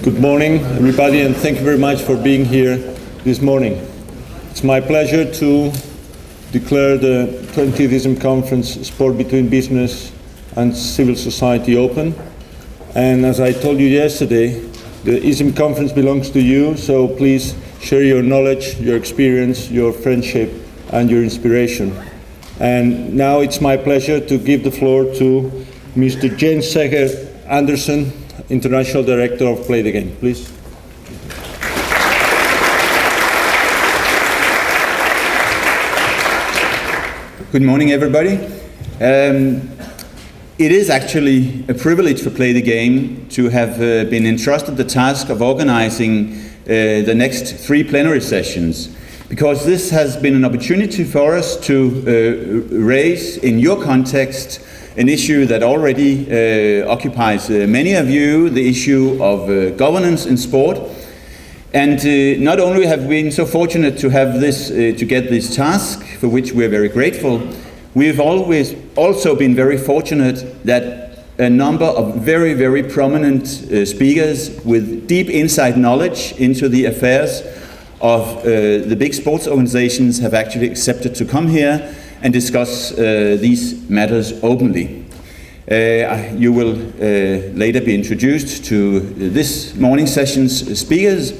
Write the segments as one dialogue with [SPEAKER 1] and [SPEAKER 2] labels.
[SPEAKER 1] Good morning, everybody, and thank you very much for being here this morning. It's my pleasure to declare the 20th EASM Conference Sport Between Business and Civil Society open. And as I told you yesterday, the EASM Conference belongs to you, so please share your knowledge, your experience, your friendship, and your inspiration. And now it's my pleasure to give the floor to Mr. Jens Seger Andersen, International Director of Play the Game. Please.
[SPEAKER 2] Good morning, everybody. It is actually a privilege for Play the Game to have been entrusted the task of organizing the next 3 plenary sessions, because this has been an opportunity for us to raise in your context an issue that already occupies many of you, the issue of governance in sport. And not only have we been so fortunate to have this, to get this task, for which we're very grateful, we've always also been very fortunate that a number of very, very prominent speakers with deep inside knowledge into the affairs of the big sports organizations have actually accepted to come here and discuss these matters openly. You will later be introduced to this morning session's speakers,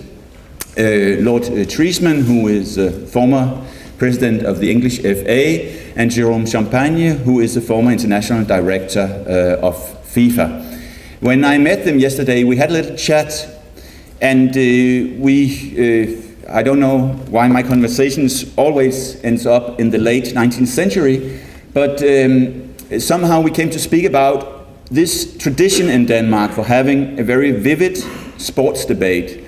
[SPEAKER 2] Lord Triesman, who is former president of the English FA, and Jerome Champagne, who is the former international director of FIFA. When I met them yesterday, we had a little chat, and I don't know why my conversations always ends up in the late 19th century, but somehow we came to speak about this tradition in Denmark for having a very vivid sports debate.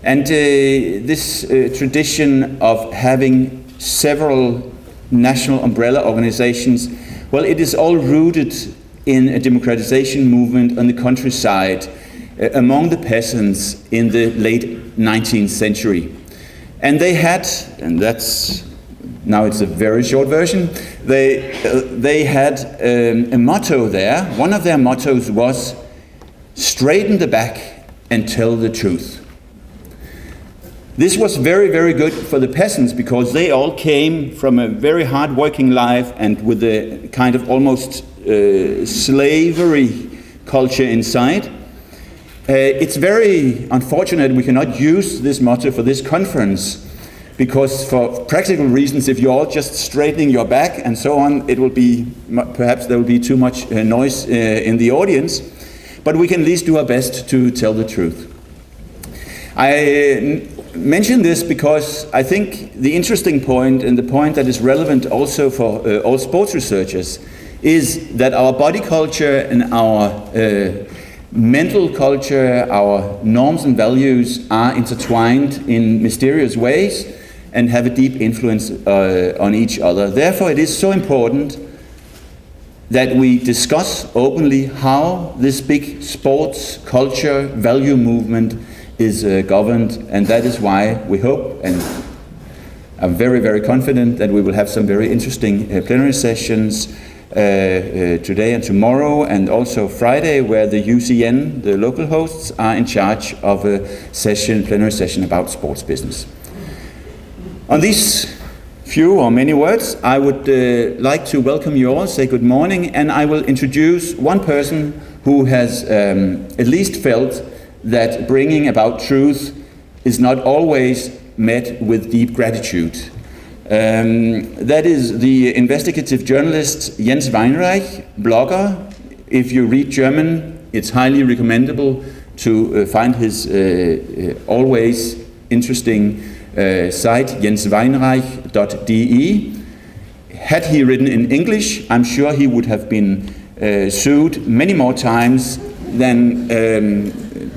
[SPEAKER 2] And this tradition of having several national umbrella organizations, well, it is all rooted in a democratization movement on the countryside among the peasants in the late 19th century. And they had, and that's, now it's a very short version, they had a motto there. One of their mottos was, straighten the back and tell the truth. This was very, very good for the peasants because they all came from a very hard working life and with a kind of almost slavery culture inside. It's very unfortunate we cannot use this motto for this conference, because for practical reasons, if you're all just straightening your back and so on, it will be, perhaps there will be too much noise in the audience, but we can at least do our best to tell the truth. I mention this because I think the interesting point, and the point that is relevant also for all sports researchers, is that our body culture and our mental culture, our norms and values are intertwined in mysterious ways and have a deep influence on each other. Therefore, it is so important that we discuss openly how this big sports culture value movement is governed, and that is why we hope, and I'm very, very confident that we will have some very interesting plenary sessions today and tomorrow, and also Friday, where the UCN, the local hosts, are in charge of a plenary session about sports business. On these few or many words, I would like to welcome you all, say good morning, and I will introduce one person who has at least felt that bringing about truth is not always met with deep gratitude. That is the investigative journalist Jens Weinreich, blogger. If you read German, it's highly recommendable to find his always interesting site, jensweinreich.de. Had he written in English, I'm sure he would have been sued many more times than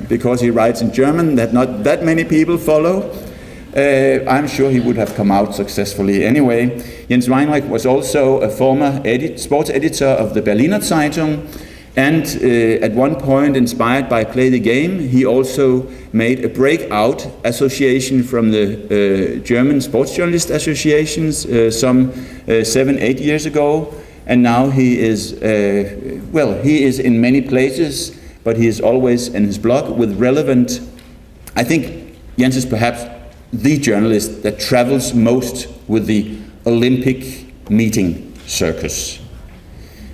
[SPEAKER 2] because he writes in German that not that many people follow. I'm sure he would have come out successfully anyway. Jens Weinreich was also a former sports editor of the Berliner Zeitung, and at one point, inspired by Play the Game, he also made a breakout association from the German Sports Journalist Associations some 7-8 years ago, and now he is, he is in many places, but he is always in his blog with relevant I think Jens is perhaps the journalist that travels most with the Olympic meeting circus.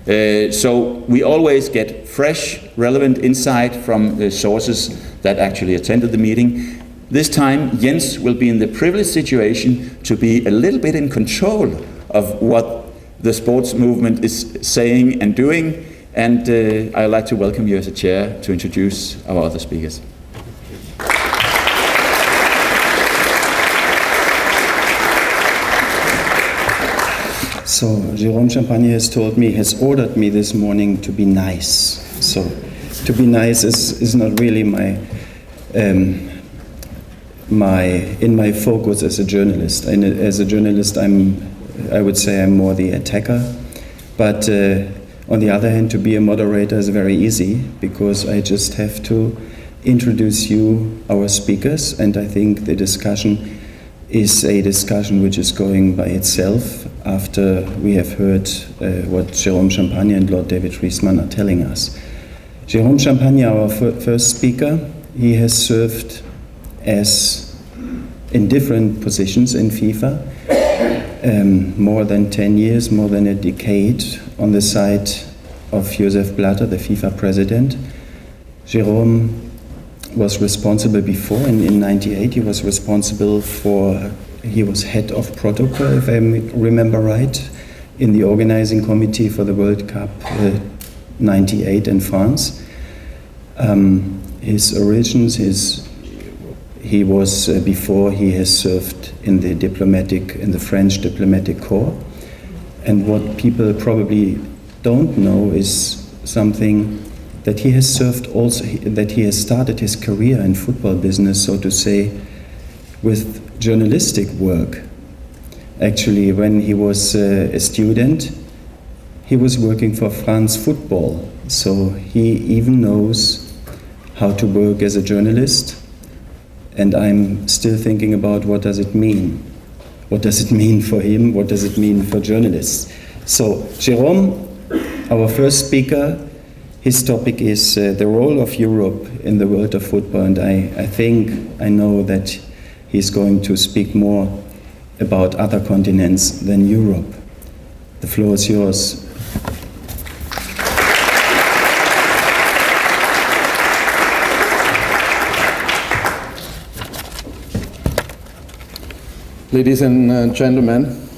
[SPEAKER 2] So we always get fresh, relevant insight from the sources that actually attended the meeting. This time, Jens will be in the privileged situation to be a little bit in control of what the sports movement is saying and doing, and I'd like to welcome you as a chair to introduce our other speakers.
[SPEAKER 3] So Jerome Champagne has ordered me this morning to be nice. So to be nice is not really in my focus as a journalist. And as a journalist, I would say I'm more the attacker. But on the other hand, to be a moderator is very easy, because I just have to introduce you, our speakers, and I think the discussion is a discussion which is going by itself after we have heard what Jerome Champagne and Lord David Triesman are telling us. Jerome Champagne, our first speaker, he has served in different positions in FIFA, more than 10 years, more than a decade, on the side of Josef Blatter, the FIFA president. Jerome was responsible before, in 98, he was responsible he was head of protocol, if I remember right, in the organizing committee for the World Cup 98 in France. His origins, he was, before he has served in the French diplomatic corps. And what people probably don't know is something that he has served also, that he has started his career in football business, so to say, with journalistic work. Actually, when he was a student, he was working for France Football, so he even knows how to work as a journalist. And I'm still thinking about what does it mean? What does it mean for him? What does it mean for journalists? So, Jerome, our first speaker, his topic is the role of Europe in the world of football, and I know that he's going to speak more about other continents than Europe. The floor is yours.
[SPEAKER 4] Ladies and gentlemen,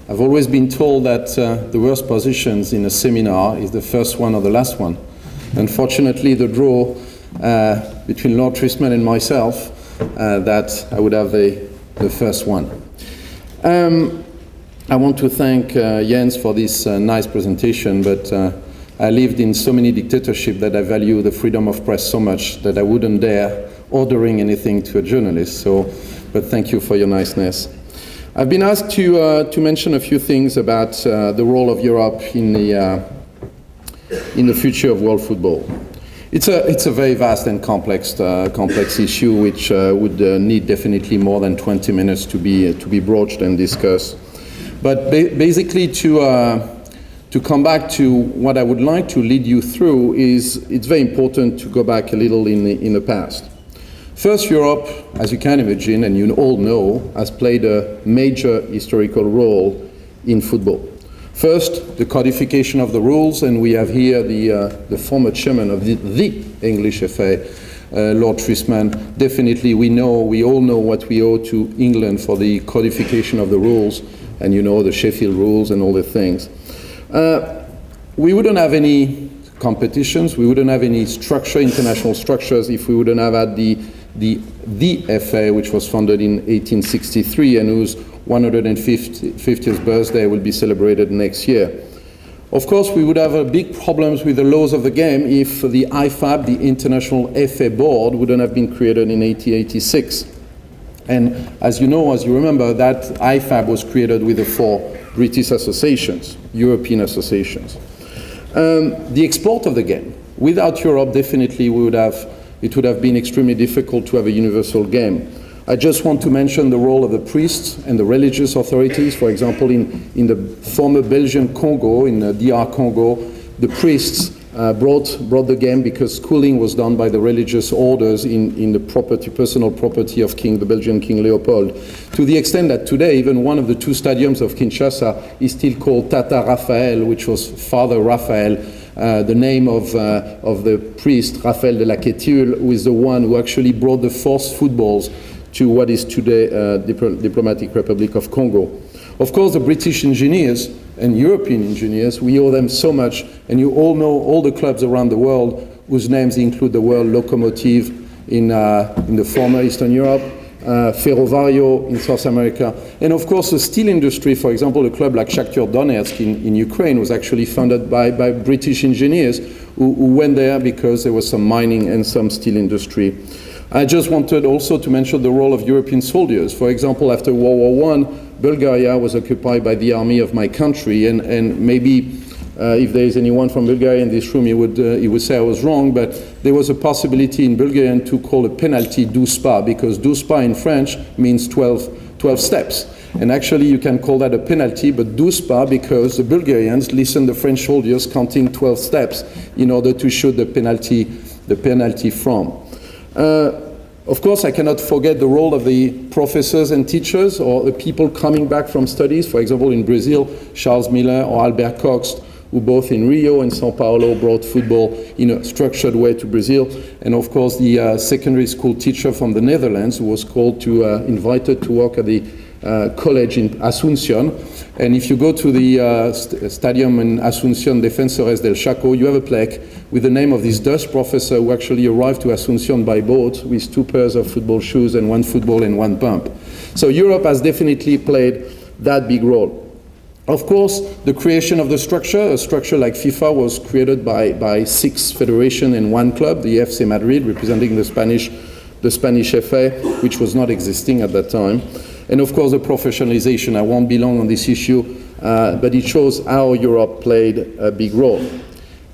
[SPEAKER 4] I've always been told that the worst positions in a seminar is the first one or the last one. Unfortunately, the draw between Lord Triesman and myself, that I would have the first one. I want to thank Jens for this nice presentation, but I lived in so many dictatorships that I value the freedom of press so much that I wouldn't dare ordering anything to a journalist. But thank you for your niceness. I've been asked to mention a few things about the role of Europe in the future of world football. It's a very vast and complex issue, which would need definitely more than 20 minutes to be broached and discussed. But basically, to come back to what I would like to lead you through is it's very important to go back a little in the past. First, Europe, as you can imagine, and you all know, has played a major historical role in football. First, the codification of the rules, and we have here the former chairman of the English FA, Lord Triesman. Definitely, we all know what we owe to England for the codification of the rules, and you know the Sheffield rules and all the things. We wouldn't have any competitions, we wouldn't have any international structures, if we wouldn't have had the FA, which was founded in 1863 and whose 150th birthday will be celebrated next year. Of course, we would have big problems with the laws of the game if the IFAB, the International FA Board, wouldn't have been created in 1886. And as you know, as you remember, that IFAB was created with the 4 British associations, European associations. The export of the game. Without Europe, definitely it would have been extremely difficult to have a universal game. I just want to mention the role of the priests and the religious authorities. For example, in the former Belgian Congo, in DR Congo, the priests brought the game, because schooling was done by the religious orders in the personal property of the Belgian King Leopold, to the extent that today even one of the two stadiums of Kinshasa is still called Tata Raphael, which was Father Raphael, the name of the priest Raphael de la Quétule, who is the one who actually brought the first footballs to what is today Diplomatic Republic of Congo. Of course, the British engineers and European engineers, we owe them so much, and you all know all the clubs around the world whose names include the World Locomotive in the former Eastern Europe, Ferrovario in South America, and of course the steel industry. For example, a club like Shakhtar Donetsk in Ukraine was actually founded by British engineers who went there because there was some mining and some steel industry. I just wanted also to mention the role of European soldiers. For example, after World War I, Bulgaria was occupied by the army of my country, and maybe if there is anyone from Bulgaria in this room, he would say I was wrong, but there was a possibility in Bulgarian to call a penalty 12 pas, because 12 pas in French means 12 steps. And actually you can call that a penalty, but 12 pas because the Bulgarians listened to the French soldiers counting 12 steps in order to shoot the penalty from. Of course, I cannot forget the role of the professors and teachers, or the people coming back from studies. For example, in Brazil, Charles Miller or Albert Cox, who both in Rio and Sao Paulo brought football in a structured way to Brazil. And of course, the secondary school teacher from the Netherlands, who was called to, invited to work at the college in Asunción. And if you go to the stadium in Asunción, Defensores del Chaco, you have a plaque with the name of this Dutch professor who actually arrived to Asunción by boat with 2 pairs of football shoes and 1 football and 1 pump. So Europe has definitely played that big role. Of course, the creation of the structure, a structure like FIFA was created by 6 federations and 1 club, the FC Madrid, representing the Spanish FA, which was not existing at that time. And of course, the professionalization. I won't be long on this issue, but it shows how Europe played a big role.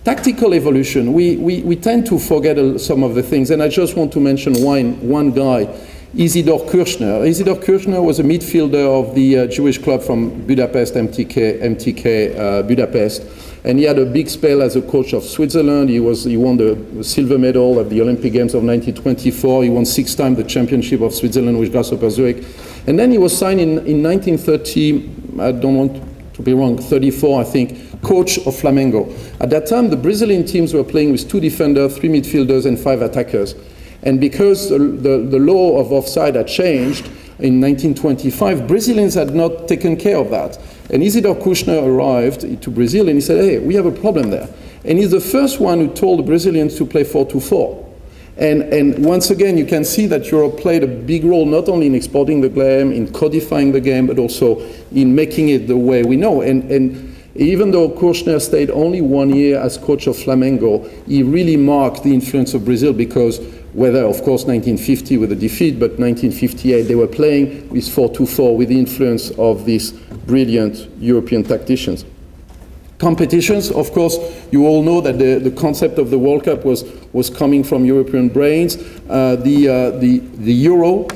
[SPEAKER 4] Tactical evolution, we tend to forget some of the things, and I just want to mention one guy, Isidor Kirchner. Isidor Kirchner was a midfielder of the Jewish club from Budapest, MTK Budapest, and he had a big spell as a coach of Switzerland. He won the silver medal at the Olympic Games of 1924. He won 6 times the championship of Switzerland with Grasshopper Zurich. And then he was signed in 1930, I don't want to be wrong, 34, I think, coach of Flamengo. At that time, the Brazilian teams were playing with 2 defenders, 3 midfielders, and 5 attackers. And because the law of offside had changed in 1925, Brazilians had not taken care of that. And Isidor Kirchner arrived to Brazil and he said, hey, we have a problem there. And he's the first one who told the Brazilians to play 4-2-4. And once again, you can see that Europe played a big role, not only in exporting the game, in codifying the game, but also in making it the way we know. And even though Kirchner stayed only 1 year as coach of Flamengo, he really marked the influence of Brazil, because whether, of course, 1950 with the defeat, but 1958 they were playing with 4-2-4 with the influence of these brilliant European tacticians. Competitions, of course, you all know that the concept of the World Cup was coming from European brains. The Euro,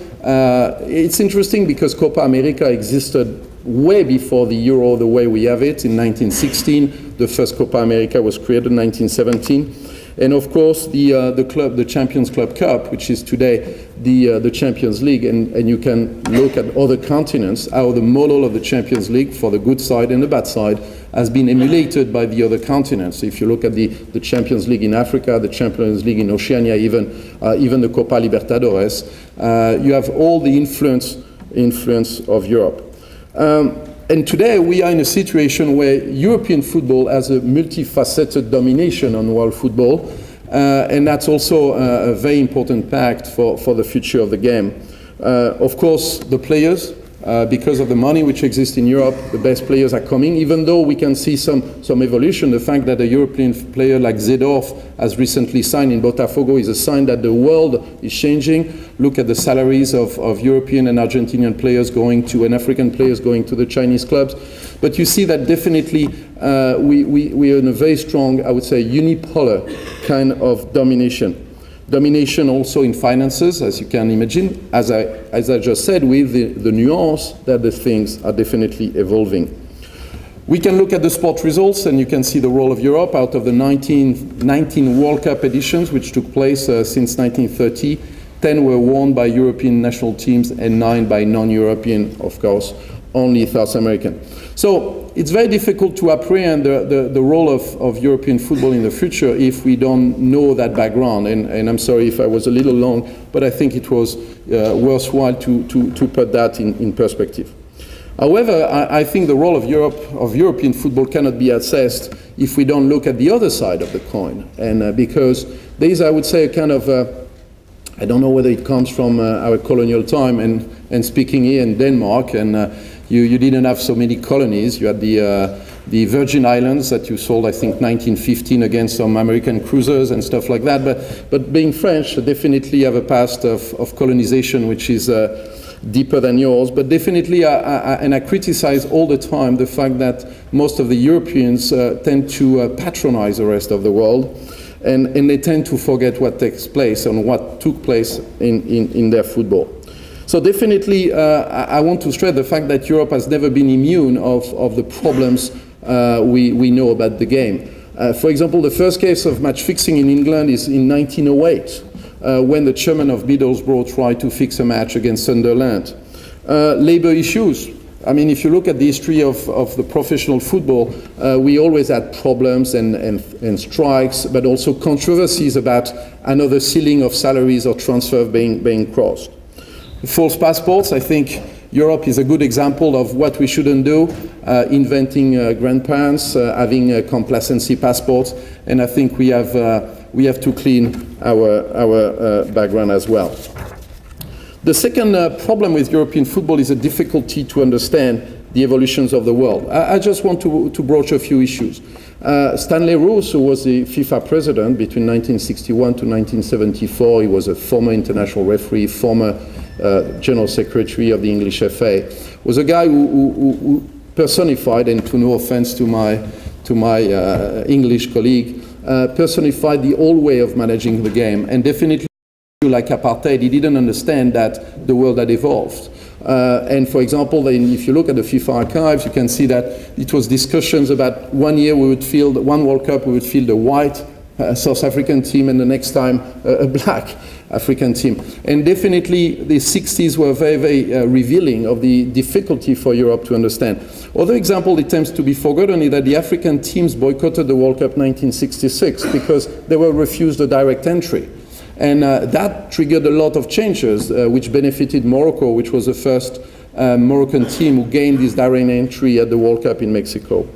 [SPEAKER 4] it's interesting because Copa America existed way before the Euro the way we have it. In 1916, the first Copa America was created in 1917. And of course, the Champions Club Cup, which is today the Champions League, and you can look at other continents, how the model of the Champions League, for the good side and the bad side, has been emulated by the other continents. If you look at the Champions League in Africa, the Champions League in Oceania, even the Copa Libertadores, you have all the influence of Europe. And today we are in a situation where European football has a multifaceted domination on world football, and that's also a very important fact for the future of the game. Of course, the players, because of the money which exists in Europe, the best players are coming, even though we can see some evolution. The fact that a European player like Zedorf has recently signed in Botafogo is a sign that the world is changing. Look at the salaries of European and Argentinian players going to, and African players going to the Chinese clubs. But you see that definitely we are in a very strong, I would say, unipolar kind of domination. Domination also in finances, as you can imagine, as I just said, with the nuance that the things are definitely evolving. We can look at the sport results, and you can see the role of Europe. Out of the 19 World Cup editions, which took place since 1930, 10 were won by European national teams and 9 by non-European, of course, only South American. So it's very difficult to apprehend the role of European football in the future if we don't know that background. And I'm sorry if I was a little long, but I think it was worthwhile to put that in perspective. However, I think the role of European football cannot be assessed if we don't look at the other side of the coin. And because there is, I would say, a kind of, I don't know whether it comes from our colonial time and speaking here in Denmark, and you didn't have so many colonies. You had the Virgin Islands that you sold, I think, 1915 against some American cruisers and stuff like that. But being French, definitely have a past of colonization which is deeper than yours. But definitely, I criticize all the time the fact that most of the Europeans tend to patronize the rest of the world, and they tend to forget what takes place and what took place in their football. So definitely, I want to stress the fact that Europe has never been immune of the problems we know about the game. For example, the first case of match fixing in England is in 1908, when the chairman of Middlesbrough tried to fix a match against Sunderland. Labour issues. I mean, if you look at the history of the professional football, we always had problems and strikes, but also controversies about another ceiling of salaries or transfer being crossed. False passports, I think Europe is a good example of what we shouldn't do, inventing grandparents, having complacency passports, and I think we have to clean our background as well. The second problem with European football is a difficulty to understand the evolutions of the world. I just want to broach a few issues. Stanley Roos, who was the FIFA president between 1961 to 1974, he was a former international referee, former General Secretary of the English FA, was a guy who personified, and to no offense to my English colleague, personified the old way of managing the game. And definitely, like apartheid, he didn't understand that the world had evolved. And for example, if you look at the FIFA archives, you can see that it was discussions about one World Cup we would field a white South African team, and the next time a black African team. And definitely the 60s were very, very revealing of the difficulty for Europe to understand. Other example that tends to be forgotten is that the African teams boycotted the World Cup 1966 because they were refused a direct entry. And that triggered a lot of changes, which benefited Morocco, which was the first Moroccan team who gained this direct entry at the World Cup in Mexico.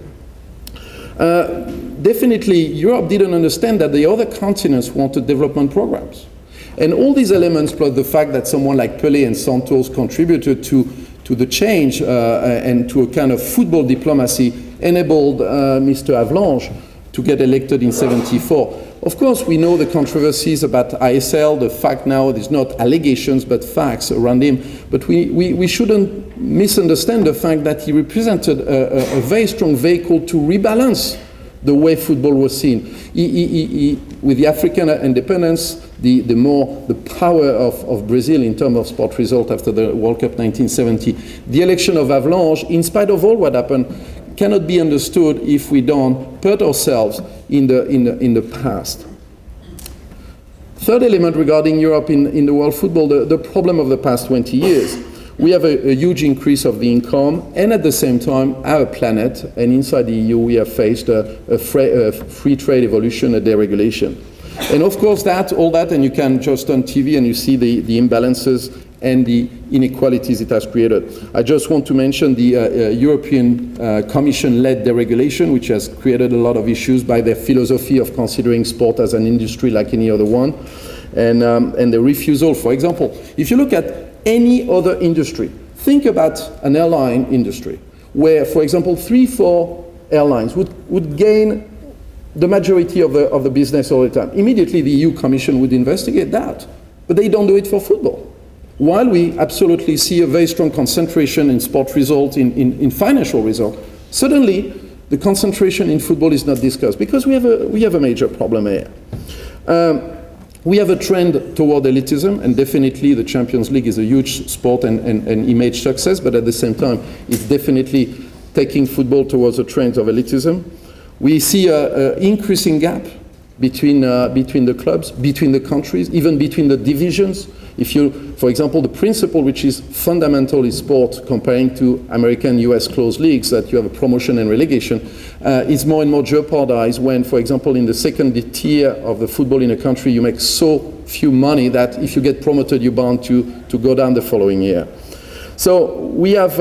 [SPEAKER 4] Definitely, Europe didn't understand that the other continents wanted development programs. And all these elements, plus the fact that someone like Pelé and Santos contributed to the change and to a kind of football diplomacy, enabled Mr. Avalanche to get elected in '74. Of course, we know the controversies about ISL, the fact now there's not allegations but facts around him, but we shouldn't misunderstand the fact that he represented a very strong vehicle to rebalance the way football was seen. With the African independence, the power of Brazil in terms of sport result after the World Cup 1970, the election of Avalanche, in spite of all what happened, cannot be understood if we don't put ourselves in the past. Third element regarding Europe in the world football, the problem of the past 20 years. We have a huge increase of the income, and at the same time, our planet, and inside the EU, we have faced a free trade evolution, a deregulation. And of course, all that, and you can just on TV and you see the imbalances and the inequalities it has created. I just want to mention the European Commission-led deregulation, which has created a lot of issues by their philosophy of considering sport as an industry like any other one, and the refusal, for example, if you look at any other industry, think about an airline industry, where, for example, 3-4 airlines would gain the majority of the business all the time. Immediately, the EU Commission would investigate that, but they don't do it for football. While we absolutely see a very strong concentration in sport result, in financial result, suddenly the concentration in football is not discussed because we have a major problem here. We have a trend toward elitism, and definitely the Champions League is a huge sport and image success, but at the same time, it's definitely taking football towards a trend of elitism. We see an increasing gap between the clubs, between the countries, even between the divisions. If you, for example, the principle which is fundamental in sport, comparing to American, US closed leagues, that you have a promotion and relegation, is more and more jeopardized when, for example, in the second tier of the football in a country, you make so few money that if you get promoted, you're bound to go down the following year. So we have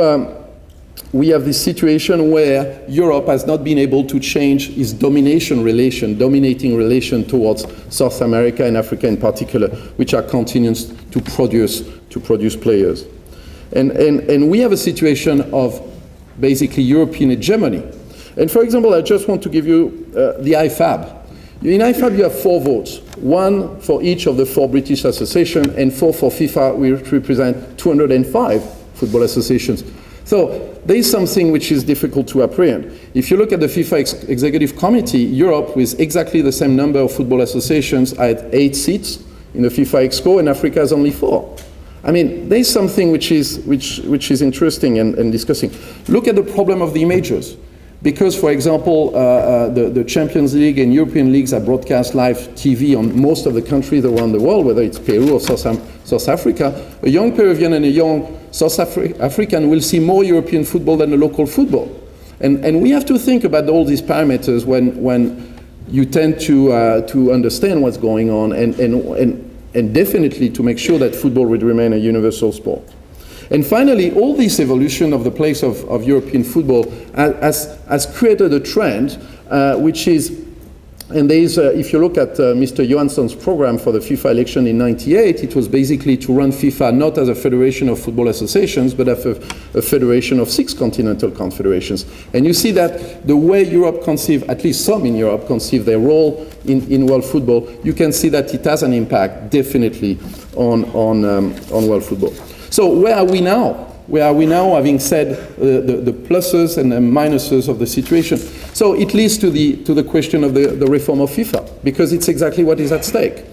[SPEAKER 4] this situation where Europe has not been able to change its dominating relation towards South America and Africa in particular, which are continuing to produce players. And we have a situation of basically European hegemony. And for example, I just want to give you the IFAB. In IFAB, you have 4 votes, 1 for each of the 4 British associations and 4 for FIFA, which represent 205 football associations. So there is something which is difficult to apprehend. If you look at the FIFA Executive Committee, Europe, with exactly the same number of football associations, had 8 seats in the FIFA Exco, and Africa has only 4. I mean, there is something which is interesting and discussing. Look at the problem of the images. Because, for example, the Champions League and European leagues are broadcast live TV on most of the countries around the world, whether it's Peru or South Africa, a young Peruvian and a young South African will see more European football than the local football. And we have to think about all these parameters when you tend to understand what's going on and definitely to make sure that football would remain a universal sport. And finally, all this evolution of the place of European football has created a trend which is, and there is, if you look at Mr. Johansson's program for the FIFA election in '98, it was basically to run FIFA not as a federation of football associations, but as a federation of 6 continental confederations. And you see that the way Europe conceive, at least some in Europe, conceive their role in world football, you can see that it has an impact definitely on world football. So where are we now? Where are we now, having said the pluses and the minuses of the situation? So it leads to the question of the reform of FIFA, because it's exactly what is at stake.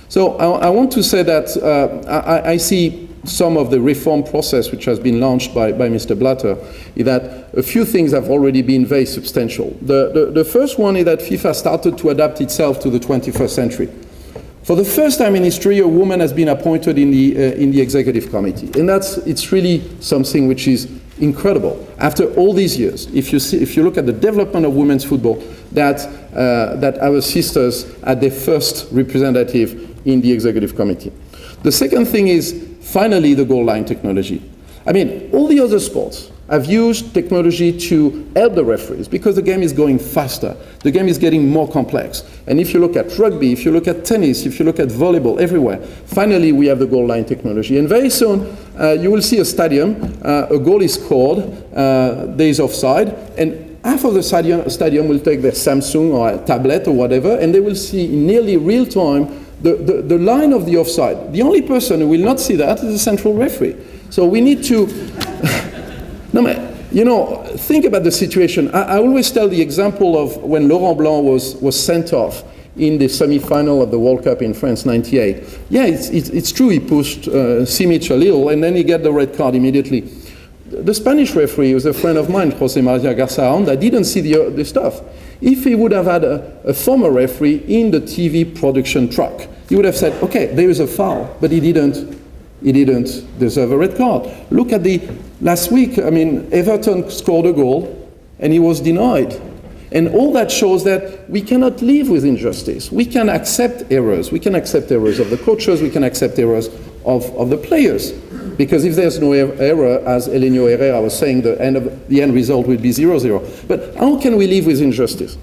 [SPEAKER 4] So I want to say that I see some of the reform process which has been launched by Mr. Blatter, is that a few things have already been very substantial. The first one is that FIFA started to adapt itself to the 21st century. For the first time in history, a woman has been appointed in the executive committee, and it's really something which is incredible. After all these years, if you look at the development of women's football, that our sisters had their first representative in the executive committee. The second thing is finally the goal line technology. I mean, all the other sports have used technology to help the referees because the game is going faster. The game is getting more complex. And if you look at rugby, if you look at tennis, if you look at volleyball, everywhere, finally we have the goal line technology. And very soon you will see a stadium, a goal is scored, there is offside, and half of the stadium will take their Samsung or a tablet or whatever, and they will see in nearly real time the line of the offside. The only person who will not see that is the central referee. So we need to... No, you know, think about the situation. I always tell the example of when Laurent Blanc was sent off in the semi-final of the World Cup in France '98. Yeah, it's true he pushed Simic a little, and then he got the red card immediately. The Spanish referee was a friend of mine, José María Garza Honda, didn't see the stuff. If he would have had a former referee in the TV production truck, he would have said, okay, there is a foul, but he didn't deserve a red card. Look at last week, I mean, Everton scored a goal and he was denied. And all that shows that we cannot live with injustice. We can accept errors. We can accept errors of the coaches. We can accept errors of the players. Because if there's no error, as Elenio Herrera was saying, the end result will be 0-0. But how can we live with injustice?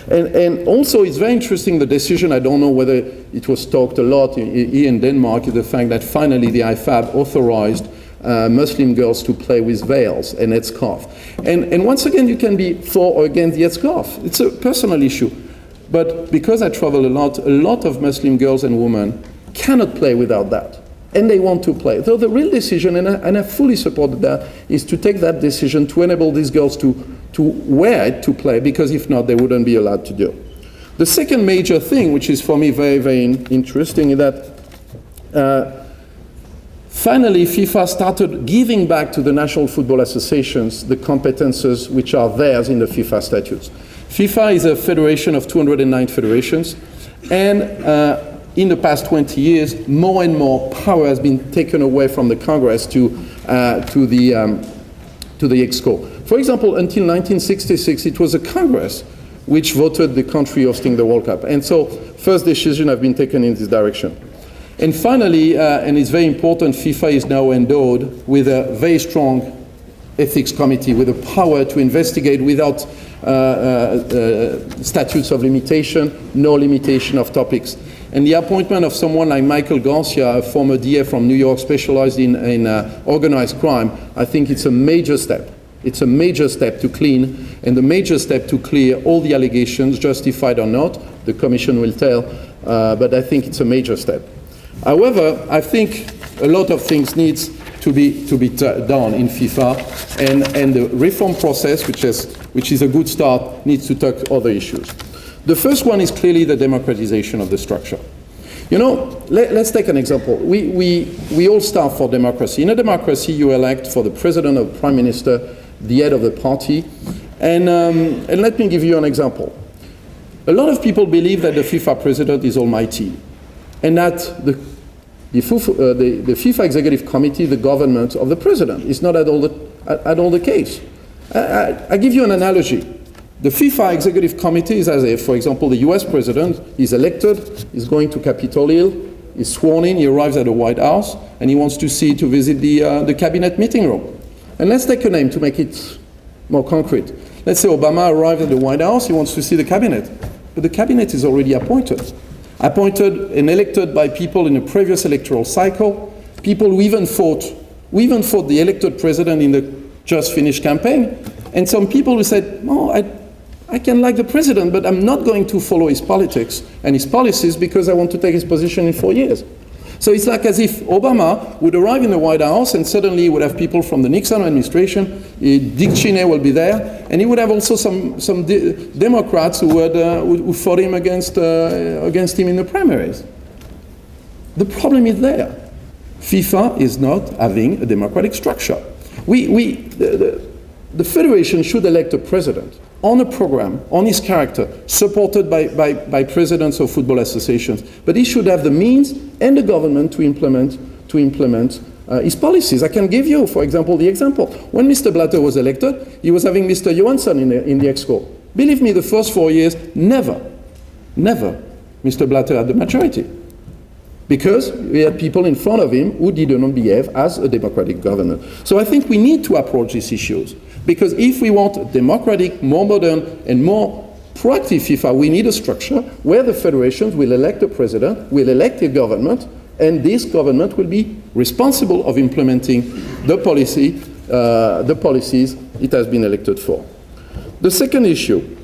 [SPEAKER 4] And also, it's very interesting, the decision, I don't know whether it was talked a lot here in Denmark, is the fact that finally the IFAB authorized Muslim girls to play with veils and headscarf. And once again, you can be for or against the headscarf. It's a personal issue. But because I travel a lot of Muslim girls and women cannot play without that. And they want to play. So the real decision, and I fully support that, is to take that decision to enable these girls to wear it to play, because if not, they wouldn't be allowed to do. The second major thing, which is for me very, very interesting, is that Finally, FIFA started giving back to the national football associations the competences which are theirs in the FIFA statutes. FIFA is a federation of 209 federations, and in the past 20 years, more and more power has been taken away from the Congress to the EXCO. For example, until 1966, it was the Congress which voted the country hosting the World Cup. And so first decisions have been taken in this direction. And finally, and it's very important, FIFA is now endowed with a very strong ethics committee with the power to investigate without statutes of limitation, no limitation of topics. And the appointment of someone like Michael Garcia, a former DA from New York specialized in organized crime, I think it's a major step. It's a major step to clean, and the major step to clear all the allegations, justified or not. The Commission will tell, but I think it's a major step. However, I think a lot of things needs to be done in FIFA, and the reform process, which is a good start, needs to tackle other issues. The first one is clearly the democratization of the structure. You know, let's take an example. We all start for democracy. In a democracy, you elect for the president or prime minister, the head of the party, and let me give you an example. A lot of people believe that the FIFA president is almighty, and that the FIFA Executive Committee, the government of the president, is not at all the case. I give you an analogy. The FIFA Executive Committee is as if, for example, the US president is elected, is going to Capitol Hill, is sworn in, he arrives at the White House, and he wants to visit the cabinet meeting room. And let's take a name to make it more concrete. Let's say Obama arrived at the White House, he wants to see the cabinet. But the cabinet is already appointed and elected by people in a previous electoral cycle, people who even fought the elected president in the just finished campaign, and some people who said, oh, I can like the president, but I'm not going to follow his politics and his policies because I want to take his position in 4 years. So it's like as if Obama would arrive in the White House and suddenly he would have people from the Nixon administration, Dick Cheney will be there, and he would have also some Democrats who fought him against him in the primaries. The problem is there. FIFA is not having a democratic structure. The federation should elect a president on a program, on his character, supported by presidents of football associations. But he should have the means and the government to implement his policies. I can give you, for example, the example. When Mr. Blatter was elected, he was having Mr. Johansson in the EXCO. Believe me, the first 4 years, never Mr. Blatter had the majority. Because we had people in front of him who did not behave as a democratic government. So I think we need to approach these issues. Because if we want a democratic, more modern, and more proactive FIFA, we need a structure where the federations will elect a president, will elect a government, and this government will be responsible of implementing the policies it has been elected for. The second issue,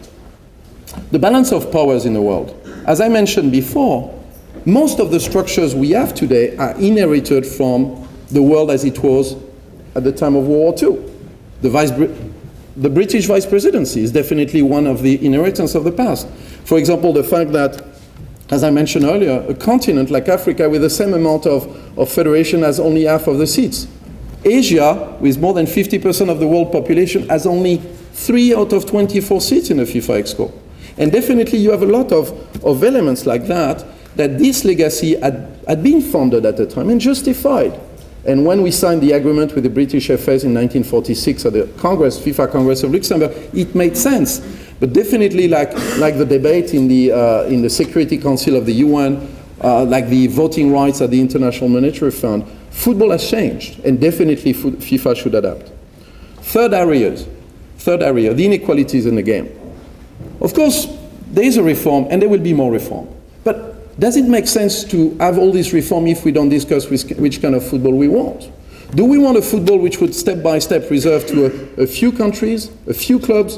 [SPEAKER 4] the balance of powers in the world. As I mentioned before, most of the structures we have today are inherited from the world as it was at the time of World War II. The British vice presidency is definitely one of the inheritance of the past. For example, the fact that, as I mentioned earlier, a continent like Africa with the same amount of federation has only half of the seats. Asia, with more than 50% of the world population, has only 3 out of 24 seats in the FIFA Exco. And definitely you have a lot of elements like that this legacy had been founded at the time and justified. And when we signed the agreement with the British FS in 1946 at the FIFA Congress of Luxembourg, it made sense. But definitely, like the debate in the Security Council of the UN, like the voting rights at the International Monetary Fund, football has changed, and definitely FIFA should adapt. Third area, the inequalities in the game. Of course, there is a reform, and there will be more reform. But does it make sense to have all this reform if we don't discuss which kind of football we want? Do we want a football which would step by step reserve to a few countries, a few clubs,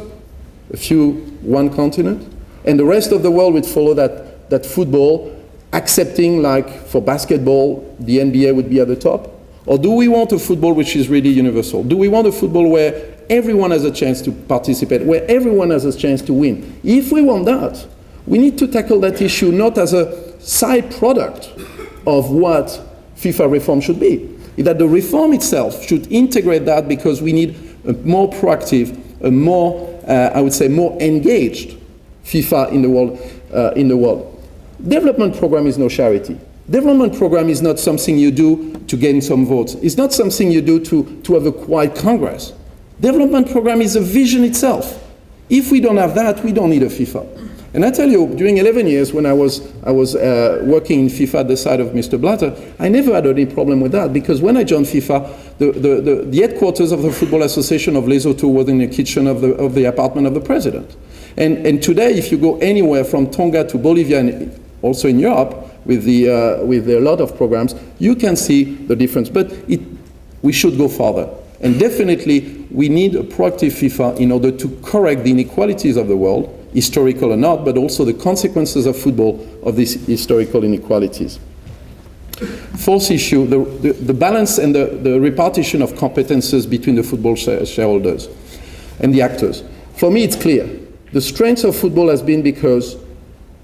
[SPEAKER 4] one continent, and the rest of the world would follow that football, accepting, like for basketball, the NBA would be at the top? Or do we want a football which is really universal? Do we want a football where everyone has a chance to participate, where everyone has a chance to win? If we want that, we need to tackle that issue not as a side product of what FIFA reform should be, is that the reform itself should integrate that, because we need a more proactive, a more, I would say, more engaged FIFA in the world. Development program is no charity. Development program is not something you do to gain some votes. It's not something you do to have a quiet Congress. Development program is a vision itself. If we don't have that, we don't need a FIFA. And I tell you, during 11 years when I was working in FIFA at the side of Mr. Blatter, I never had any problem with that, because when I joined FIFA, the headquarters of the Football Association of Lesotho was in the kitchen of the apartment of the president. And today, if you go anywhere from Tonga to Bolivia, and also in Europe, with a lot of programs, you can see the difference. But we should go further. And definitely, we need a proactive FIFA in order to correct the inequalities of the world, historical or not, but also the consequences of football of these historical inequalities. Fourth issue, the balance and the repartition of competences between the football shareholders and the actors. For me, it's clear. The strength of football has been because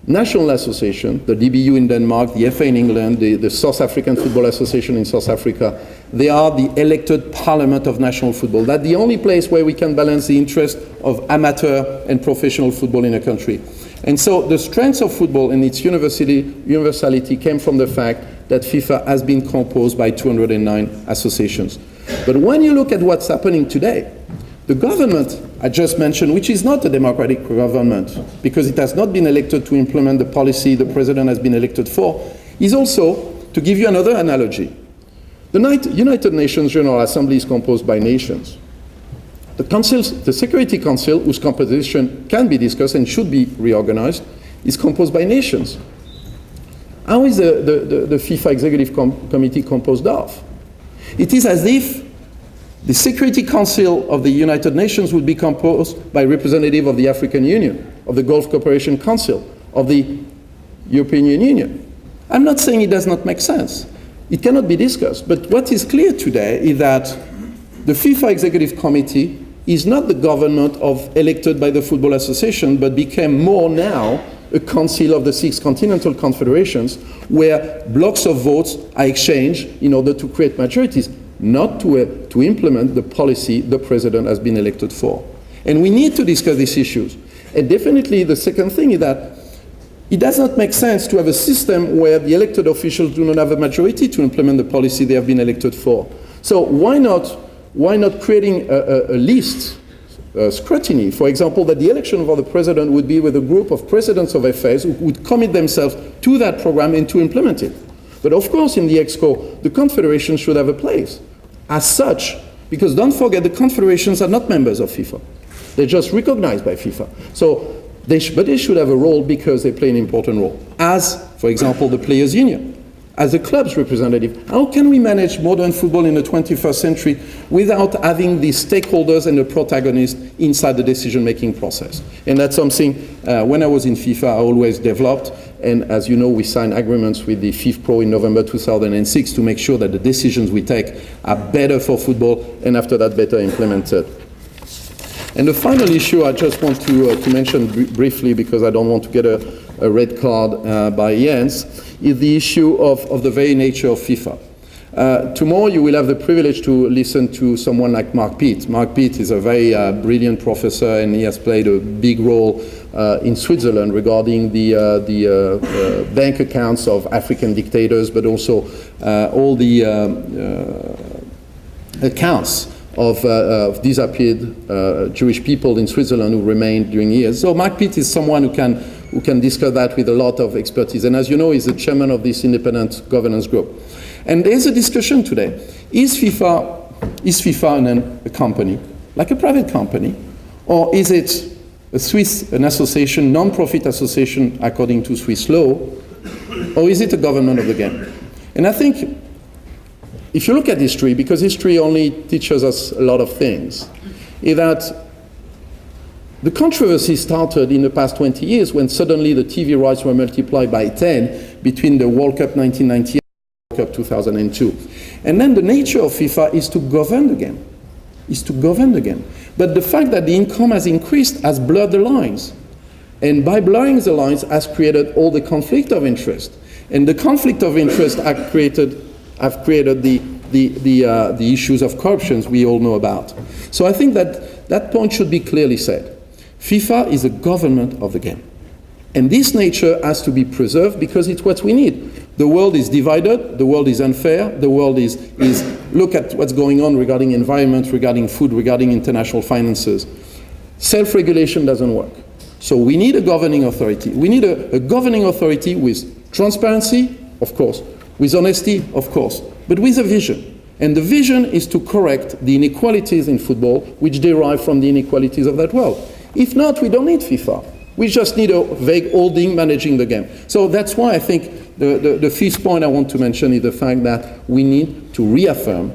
[SPEAKER 4] national association, the DBU in Denmark, the FA in England, the South African Football Association in South Africa, they are the elected parliament of national football. That's the only place where we can balance the interest of amateur and professional football in a country. And so the strength of football and its universality came from the fact that FIFA has been composed by 209 associations. But when you look at what's happening today, the government I just mentioned, which is not a democratic government, because it has not been elected to implement the policy the president has been elected for, is also, to give you another analogy, the United Nations General Assembly is composed by nations. The Security Council, whose composition can be discussed and should be reorganized, is composed by nations. How is the FIFA Executive Committee composed of? It is as if the Security Council of the United Nations would be composed by representatives of the African Union, of the Gulf Cooperation Council, of the European Union. I'm not saying it does not make sense. It cannot be discussed. But what is clear today is that the FIFA Executive Committee is not the government elected by the Football Association, but became more now a council of the 6 continental confederations, where blocks of votes are exchanged in order to create majorities, not to implement the policy the president has been elected for. And we need to discuss these issues. And definitely the second thing is that it does not make sense to have a system where the elected officials do not have a majority to implement the policy they have been elected for. So why not creating a list, scrutiny, for example, that the election of the president would be with a group of presidents of FAs who would commit themselves to that program and to implement it. But of course, in the EXCO, the confederations should have a place as such, because don't forget, the confederations are not members of FIFA. They're just recognized by FIFA. So, but they should have a role because they play an important role. As, for example, the Players' Union, as a club's representative. How can we manage modern football in the 21st century without having the stakeholders and the protagonists inside the decision-making process? And that's something, when I was in FIFA, I always developed. And as you know, we signed agreements with the FIFPro in November 2006 to make sure that the decisions we take are better for football, and after that, better implemented. And the final issue I just want to mention briefly, because I don't want to get a red card by Jens, is the issue of the very nature of FIFA. Tomorrow you will have the privilege to listen to someone like Mark Pitt. Mark Pitt is a very brilliant professor, and he has played a big role in Switzerland regarding the bank accounts of African dictators, but also all the accounts of disappeared Jewish people in Switzerland who remained during years. So Mark Pitt is someone who can discuss that with a lot of expertise. And as you know, he's the chairman of this independent governance group. And there's a discussion today. Is FIFA a company, like a private company, or is it an association, non-profit association according to Swiss law, or is it a government of the game? And I think if you look at history, because history only teaches us a lot of things, is that the controversy started in the past 20 years when suddenly the TV rights were multiplied by 10 between the World Cup 1990 and the World Cup 2002. And then the nature of FIFA is to govern the game. But the fact that the income has increased has blurred the lines. And by blurring the lines has created all the conflict of interest. And the conflict of interest have created the the issues of corruption we all know about. So I think that point should be clearly said. FIFA is a government of the game. And this nature has to be preserved because it's what we need. The world is divided, the world is unfair, the world is look at what's going on regarding environment, regarding food, regarding international finances. Self-regulation doesn't work. So we need a governing authority. We need a governing authority with transparency, of course, with honesty, of course, but with a vision. And the vision is to correct the inequalities in football, which derive from the inequalities of that world. If not, we don't need FIFA. We just need a vague holding managing the game. So that's why I think the fifth point I want to mention is the fact that we need to reaffirm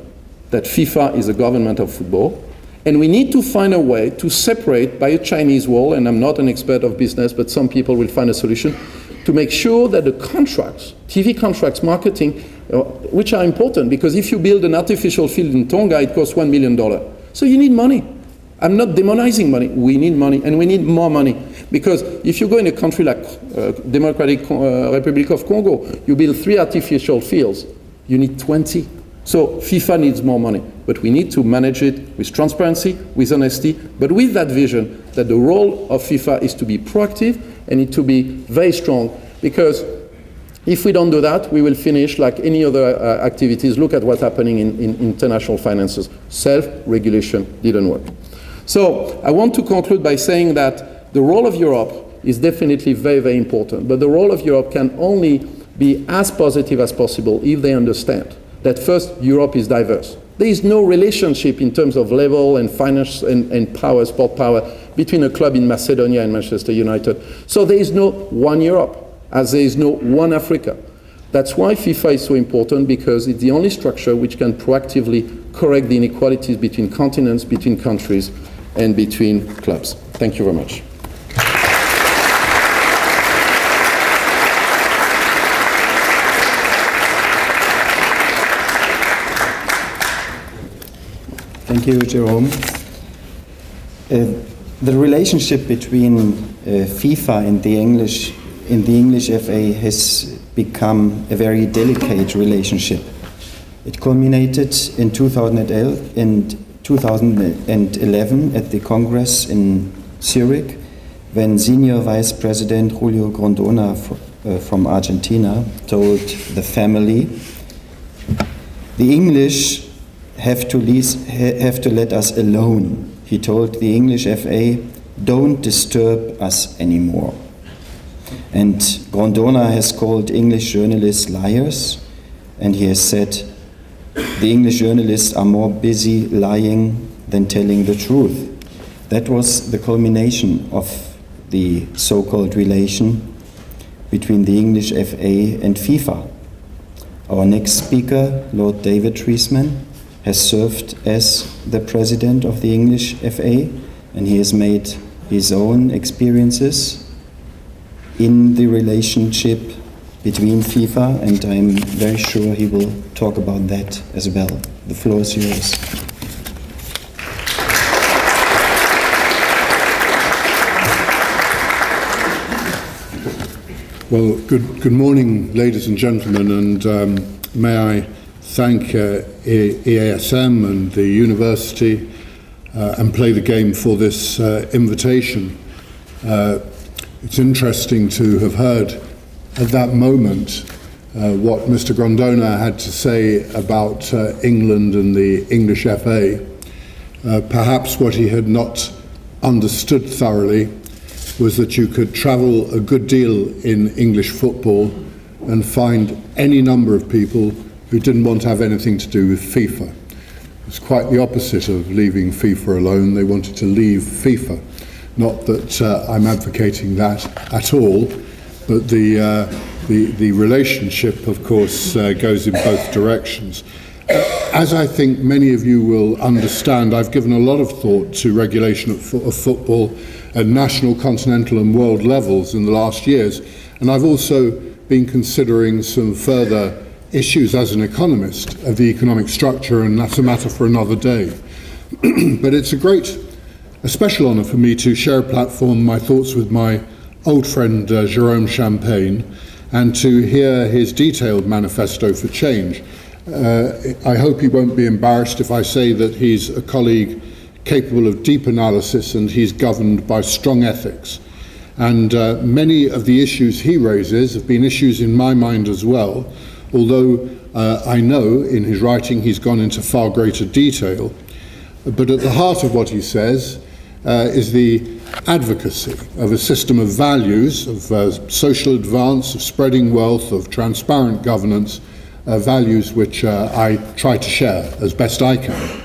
[SPEAKER 4] that FIFA is a government of football, and we need to find a way to separate by a Chinese wall, and I'm not an expert of business, but some people will find a solution, to make sure that the contracts, TV contracts, marketing, which are important, because if you build an artificial field in Tonga, it costs $1 million. So you need money. I'm not demonizing money. We need money, and we need more money. Because if you go in a country like Democratic Republic of Congo, you build 3 artificial fields, you need 20. So FIFA needs more money, but we need to manage it with transparency, with honesty, but with that vision that the role of FIFA is to be proactive and it to be very strong, because if we don't do that, we will finish like any other activities. Look at what's happening in international finances. Self-regulation didn't work. So I want to conclude by saying that the role of Europe is definitely very, very important, but the role of Europe can only be as positive as possible if they understand that first, Europe is diverse. There is no relationship in terms of level and finance and power, sport power, between a club in Macedonia and Manchester United. So there is no one Europe, as there is no one Africa. That's why FIFA is so important, because it's the only structure which can proactively correct the inequalities between continents, between countries, and between clubs. Thank you very much.
[SPEAKER 3] Thank you, Jerome. The relationship between FIFA and the English FA has become a very delicate relationship. It culminated in 2011 at the Congress in Zurich, when Senior Vice President Julio Grondona from Argentina told the family, the English have to let us alone. He told the English FA, don't disturb us anymore. And Grondona has called English journalists liars, and he has said, the English journalists are more busy lying than telling the truth. That was the culmination of the so-called relation between the English FA and FIFA. Our next speaker, Lord David Triesman, has served as the president of the English FA, and he has made his own experiences in the relationship between FIFA, and I'm very sure he will talk about that as well. The floor is yours.
[SPEAKER 5] Well, good morning, ladies and gentlemen, and may I thank EASM and the university and Play the Game for this invitation. It's interesting to have heard at that moment what Mr. Grondona had to say about England and the English FA. Perhaps what he had not understood thoroughly was that you could travel a good deal in English football and find any number of people who didn't want to have anything to do with FIFA. It's quite the opposite of leaving FIFA alone. They wanted to leave FIFA. Not that I'm advocating that at all, but the relationship, of course, goes in both directions. As I think many of you will understand, I've given a lot of thought to regulation of football at national, continental and world levels in the last years, and I've also been considering some further issues as an economist of the economic structure, and that's a matter for another day. But it's a special honour for me to share a platform, my thoughts with my old friend Jerome Champagne, and to hear his detailed manifesto for change. I hope he won't be embarrassed if I say that he's a colleague capable of deep analysis, and he's governed by strong ethics. And many of the issues he raises have been issues in my mind as well, although I know in his writing he's gone into far greater detail. But at the heart of what he says is the advocacy of a system of values, of social advance, of spreading wealth, of transparent governance, values which I try to share as best I can.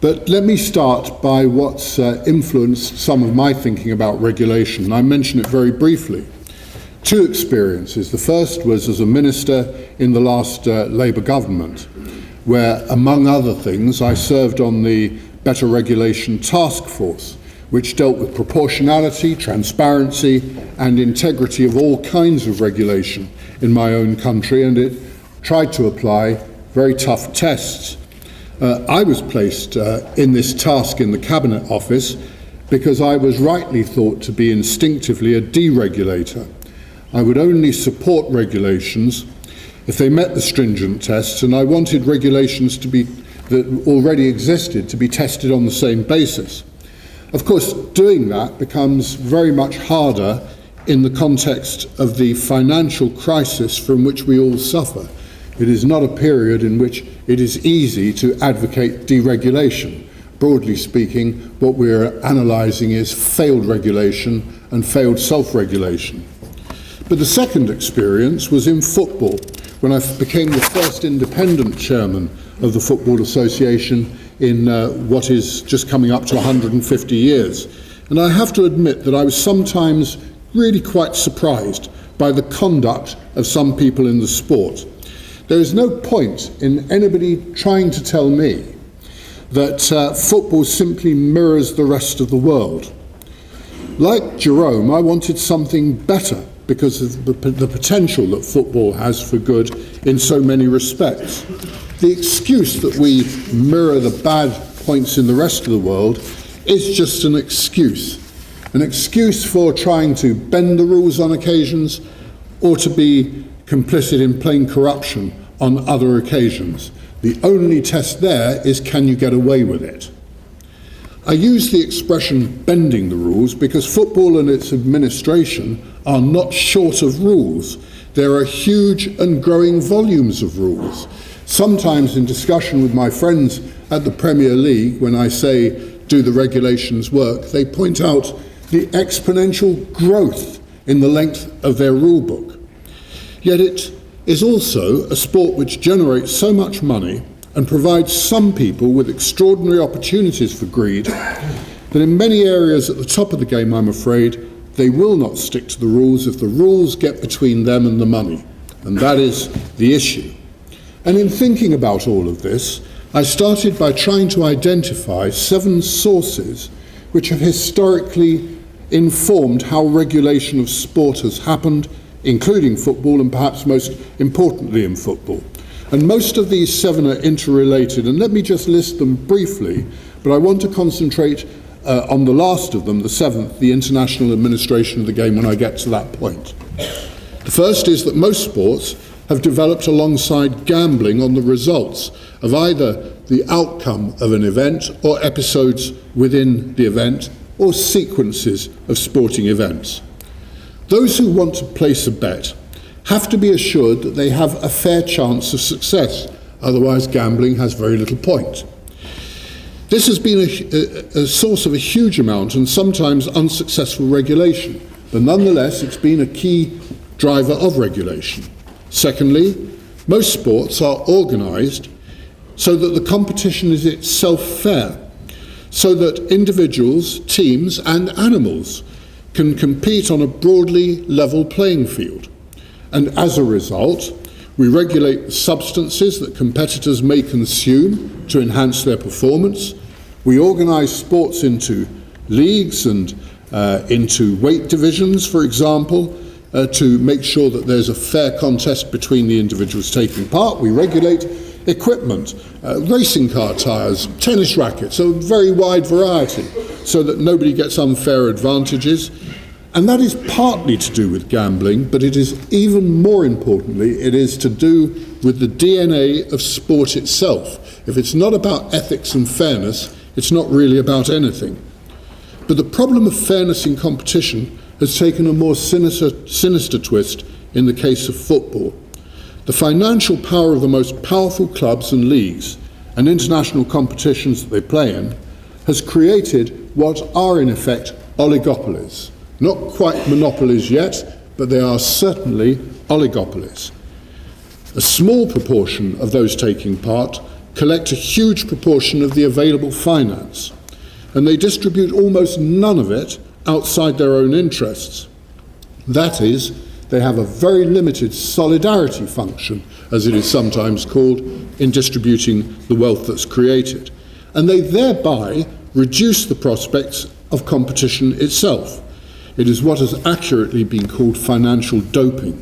[SPEAKER 5] But let me start by what's influenced some of my thinking about regulation. I mention it very briefly. Two experiences. The first was as a minister in the last Labour government, where, among other things, I served on the Better Regulation Task Force, which dealt with proportionality, transparency, and integrity of all kinds of regulation in my own country, and it tried to apply very tough tests. I was placed in this task in the Cabinet Office because I was rightly thought to be instinctively a deregulator. I would only support regulations if they met the stringent tests, and I wanted regulations to be that already existed to be tested on the same basis. Of course, doing that becomes very much harder in the context of the financial crisis from which we all suffer. It is not a period in which it is easy to advocate deregulation. Broadly speaking, what we're analysing is failed regulation and failed self-regulation. But the second experience was in football, when I became the first independent chairman of the Football Association in what is just coming up to 150 years. And I have to admit that I was sometimes really quite surprised by the conduct of some people in the sport. There is no point in anybody trying to tell me that football simply mirrors the rest of the world. Like Jerome, I wanted something better because of the potential that football has for good in so many respects. The excuse that we mirror the bad points in the rest of the world is just an excuse for trying to bend the rules on occasions or to be complicit in plain corruption on other occasions. The only test there is, can you get away with it? I use the expression bending the rules because football and its administration are not short of rules. There are huge and growing volumes of rules. Sometimes in discussion with my friends at the Premier League, when I say, do the regulations work, they point out the exponential growth in the length of their rule book. Yet it is also a sport which generates so much money and provides some people with extraordinary opportunities for greed that in many areas at the top of the game, I'm afraid, they will not stick to the rules if the rules get between them and the money. And that is the issue. And in thinking about all of this, I started by trying to identify 7 sources which have historically informed how regulation of sport has happened, including football and perhaps most importantly in football. And most of these 7 are interrelated, and let me just list them briefly, but I want to concentrate on the last of them, the 7th, the international administration of the game, when I get to that point. The first is that most sports have developed alongside gambling on the results of either the outcome of an event or episodes within the event or sequences of sporting events. Those who want to place a bet have to be assured that they have a fair chance of success, otherwise gambling has very little point. This has been a source of a huge amount and sometimes unsuccessful regulation, but nonetheless it's been a key driver of regulation. Secondly, most sports are organised so that the competition is itself fair, so that individuals, teams and animals can compete on a broadly level playing field. And as a result, we regulate the substances that competitors may consume to enhance their performance. We organise sports into leagues and into weight divisions, for example, to make sure that there's a fair contest between the individuals taking part. We regulate equipment, racing car tyres, tennis rackets, a very wide variety, so that nobody gets unfair advantages. And that is partly to do with gambling, but it is even more importantly, it is to do with the DNA of sport itself. If it's not about ethics and fairness, it's not really about anything. But the problem of fairness in competition has taken a more sinister twist in the case of football. The financial power of the most powerful clubs and leagues and international competitions that they play in has created what are in effect oligopolies. Not quite monopolies yet, but they are certainly oligopolies. A small proportion of those taking part collect a huge proportion of the available finance, and they distribute almost none of it outside their own interests. That is, they have a very limited solidarity function, as it is sometimes called, in distributing the wealth that's created, and they thereby reduce the prospects of competition itself. It is what has accurately been called financial doping.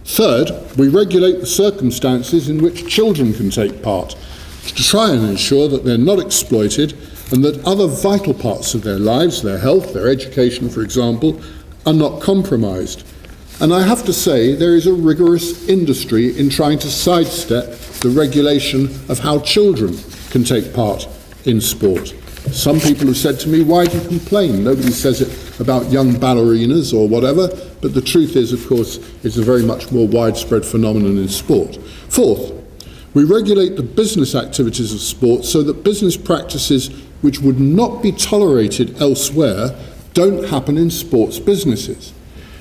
[SPEAKER 5] Third, we regulate the circumstances in which children can take part to try and ensure that they're not exploited and that other vital parts of their lives, their health, their education, for example, are not compromised. And I have to say, there is a rigorous industry in trying to sidestep the regulation of how children can take part in sport. Some people have said to me, why do you complain? Nobody says it about young ballerinas or whatever, but the truth is, of course, it's a very much more widespread phenomenon in sport. Fourth, we regulate the business activities of sport so that business practices which would not be tolerated elsewhere don't happen in sports businesses.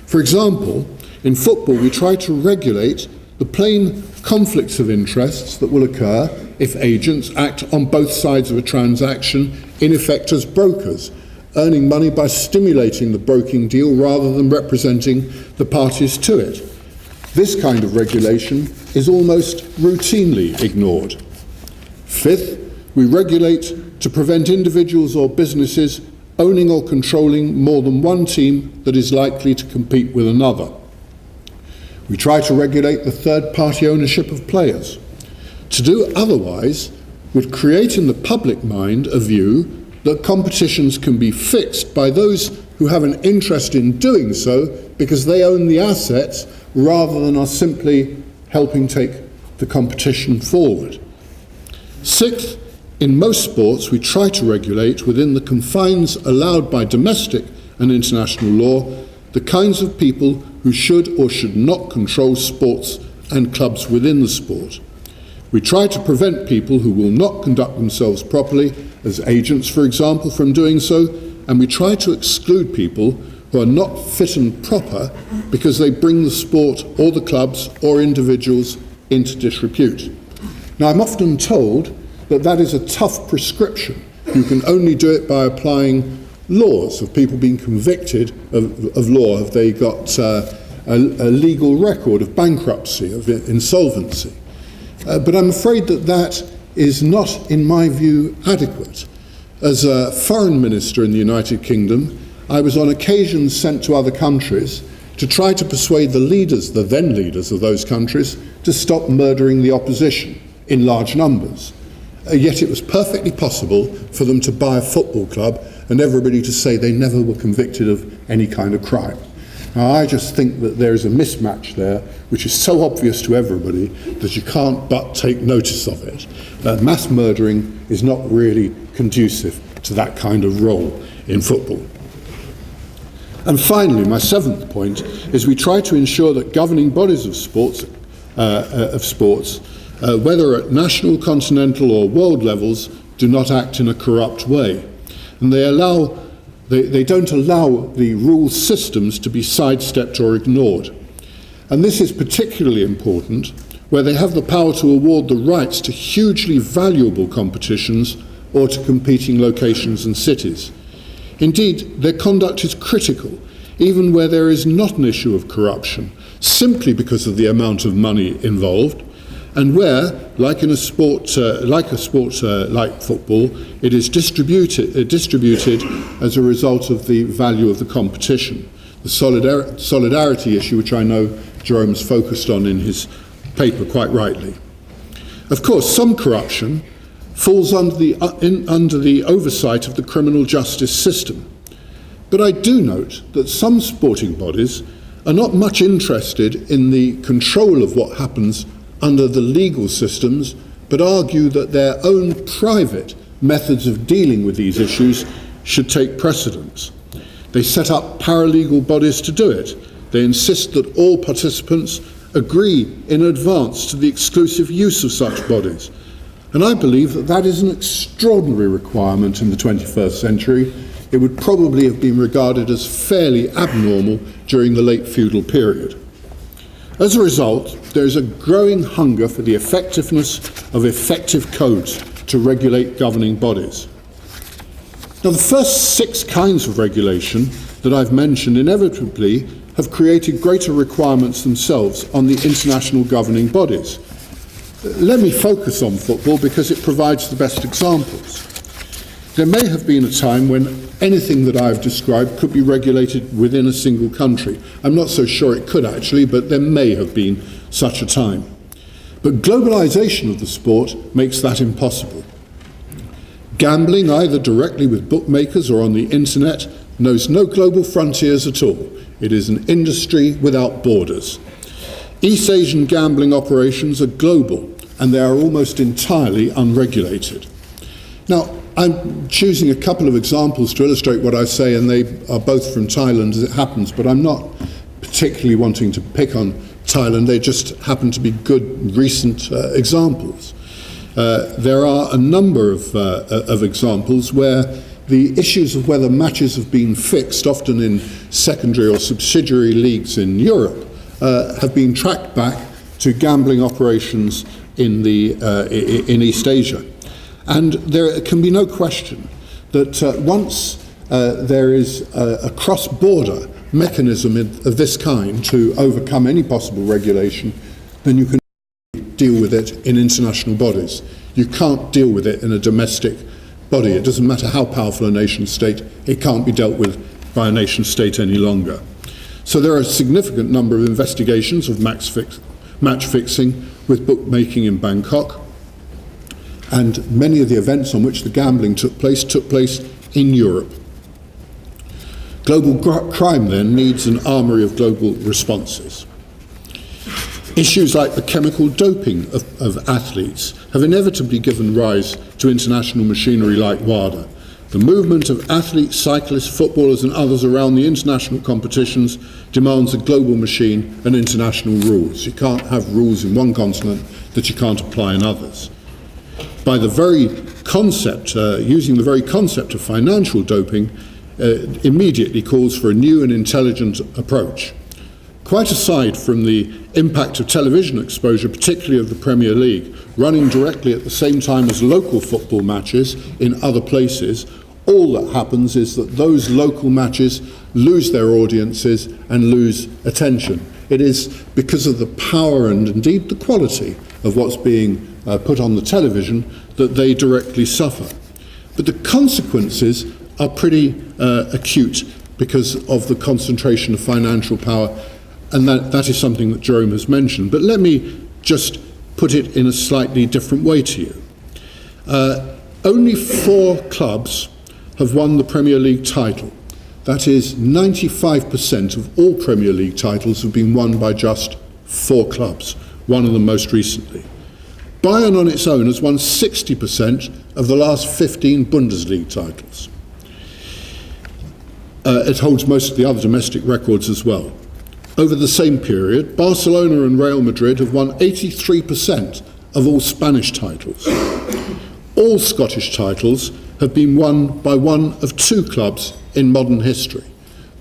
[SPEAKER 5] For example, in football, we try to regulate the plain conflicts of interests that will occur if agents act on both sides of a transaction, in effect as brokers, earning money by stimulating the broking deal rather than representing the parties to it. This kind of regulation is almost routinely ignored. Fifth, we regulate to prevent individuals or businesses owning or controlling more than one team that is likely to compete with another. We try to regulate the third-party ownership of players. To do otherwise would create in the public mind a view that competitions can be fixed by those who have an interest in doing so because they own the assets rather than are simply helping take the competition forward. Sixth, in most sports we try to regulate within the confines allowed by domestic and international law the kinds of people who should or should not control sports and clubs within the sport. We try to prevent people who will not conduct themselves properly, as agents, for example, from doing so, and we try to exclude people who are not fit and proper because they bring the sport or the clubs or individuals into disrepute. Now, I'm often told that that is a tough prescription. You can only do it by applying laws of people being convicted of law. Have they got a legal record of bankruptcy, of insolvency? But I'm afraid that that is not, in my view, adequate. As a foreign minister in the United Kingdom, I was on occasion sent to other countries to try to persuade the leaders, the then leaders of those countries, to stop murdering the opposition in large numbers. Yet it was perfectly possible for them to buy a football club and everybody to say they never were convicted of any kind of crime. Now, I just think that there is a mismatch there which is so obvious to everybody that you can't but take notice of it. Mass murdering is not really conducive to that kind of role in football. And finally, my seventh point is we try to ensure that governing bodies of sports, whether at national, continental or world levels, do not act in a corrupt way. And they don't allow the rule systems to be sidestepped or ignored. And this is particularly important where they have the power to award the rights to hugely valuable competitions or to competing locations and cities. Indeed, their conduct is critical, even where there is not an issue of corruption, simply because of the amount of money involved, and where, like in a sport like football, it is distributed as a result of the value of the competition. The solidarity issue, which I know Jerome's focused on in his paper quite rightly. Of course, some corruption falls under the oversight of the criminal justice system. But I do note that some sporting bodies are not much interested in the control of what happens under the legal systems, but argue that their own private methods of dealing with these issues should take precedence. They set up paralegal bodies to do it. They insist that all participants agree in advance to the exclusive use of such bodies. And I believe that that is an extraordinary requirement in the 21st century. It would probably have been regarded as fairly abnormal during the late feudal period. As a result, there is a growing hunger for the effectiveness of effective codes to regulate governing bodies. Now, the first 6 kinds of regulation that I've mentioned inevitably have created greater requirements themselves on the international governing bodies. Let me focus on football because it provides the best examples. There may have been a time when anything that I've described could be regulated within a single country. I'm not so sure it could actually, but there may have been such a time. But globalization of the sport makes that impossible. Gambling, either directly with bookmakers or on the internet, knows no global frontiers at all. It is an industry without borders. East Asian gambling operations are global, and they are almost entirely unregulated. Now, I'm choosing a couple of examples to illustrate what I say, and they are both from Thailand as it happens, but I'm not particularly wanting to pick on Thailand. They just happen to be good recent examples. There are a number of examples where the issues of whether matches have been fixed, often in secondary or subsidiary leagues in Europe, have been tracked back to gambling operations in East Asia. And there can be no question that once there is a cross-border mechanism of this kind to overcome any possible regulation, then you can deal with it in international bodies. You can't deal with it in a domestic body. It doesn't matter how powerful a nation state, it can't be dealt with by a nation state any longer. So there are a significant number of investigations of match fixing with bookmaking in Bangkok, and many of the events on which the gambling took place in Europe. Global crime then needs an armoury of global responses. Issues like the chemical doping of athletes have inevitably given rise to international machinery like WADA. The movement of athletes, cyclists, footballers and others around the international competitions demands a global machine and international rules. You can't have rules in one continent that you can't apply in others. By the very concept, using the very concept of financial doping, immediately calls for a new and intelligent approach. Quite aside from the impact of television exposure, particularly of the Premier League, running directly at the same time as local football matches in other places, all that happens is that those local matches lose their audiences and lose attention. It is because of the power and indeed the quality of what's being put on the television that they directly suffer. But the consequences are pretty acute because of the concentration of financial power, and that is something that Jerome has mentioned. But let me just put it in a slightly different way to you. Only 4 clubs have won the Premier League title. That is, 95% of all Premier League titles have been won by just 4 clubs, one of them most recently. Bayern on its own has won 60% of the last 15 Bundesliga titles. It holds most of the other domestic records as well. Over the same period, Barcelona and Real Madrid have won 83% of all Spanish titles. All Scottish titles have been won by one of 2 clubs in modern history,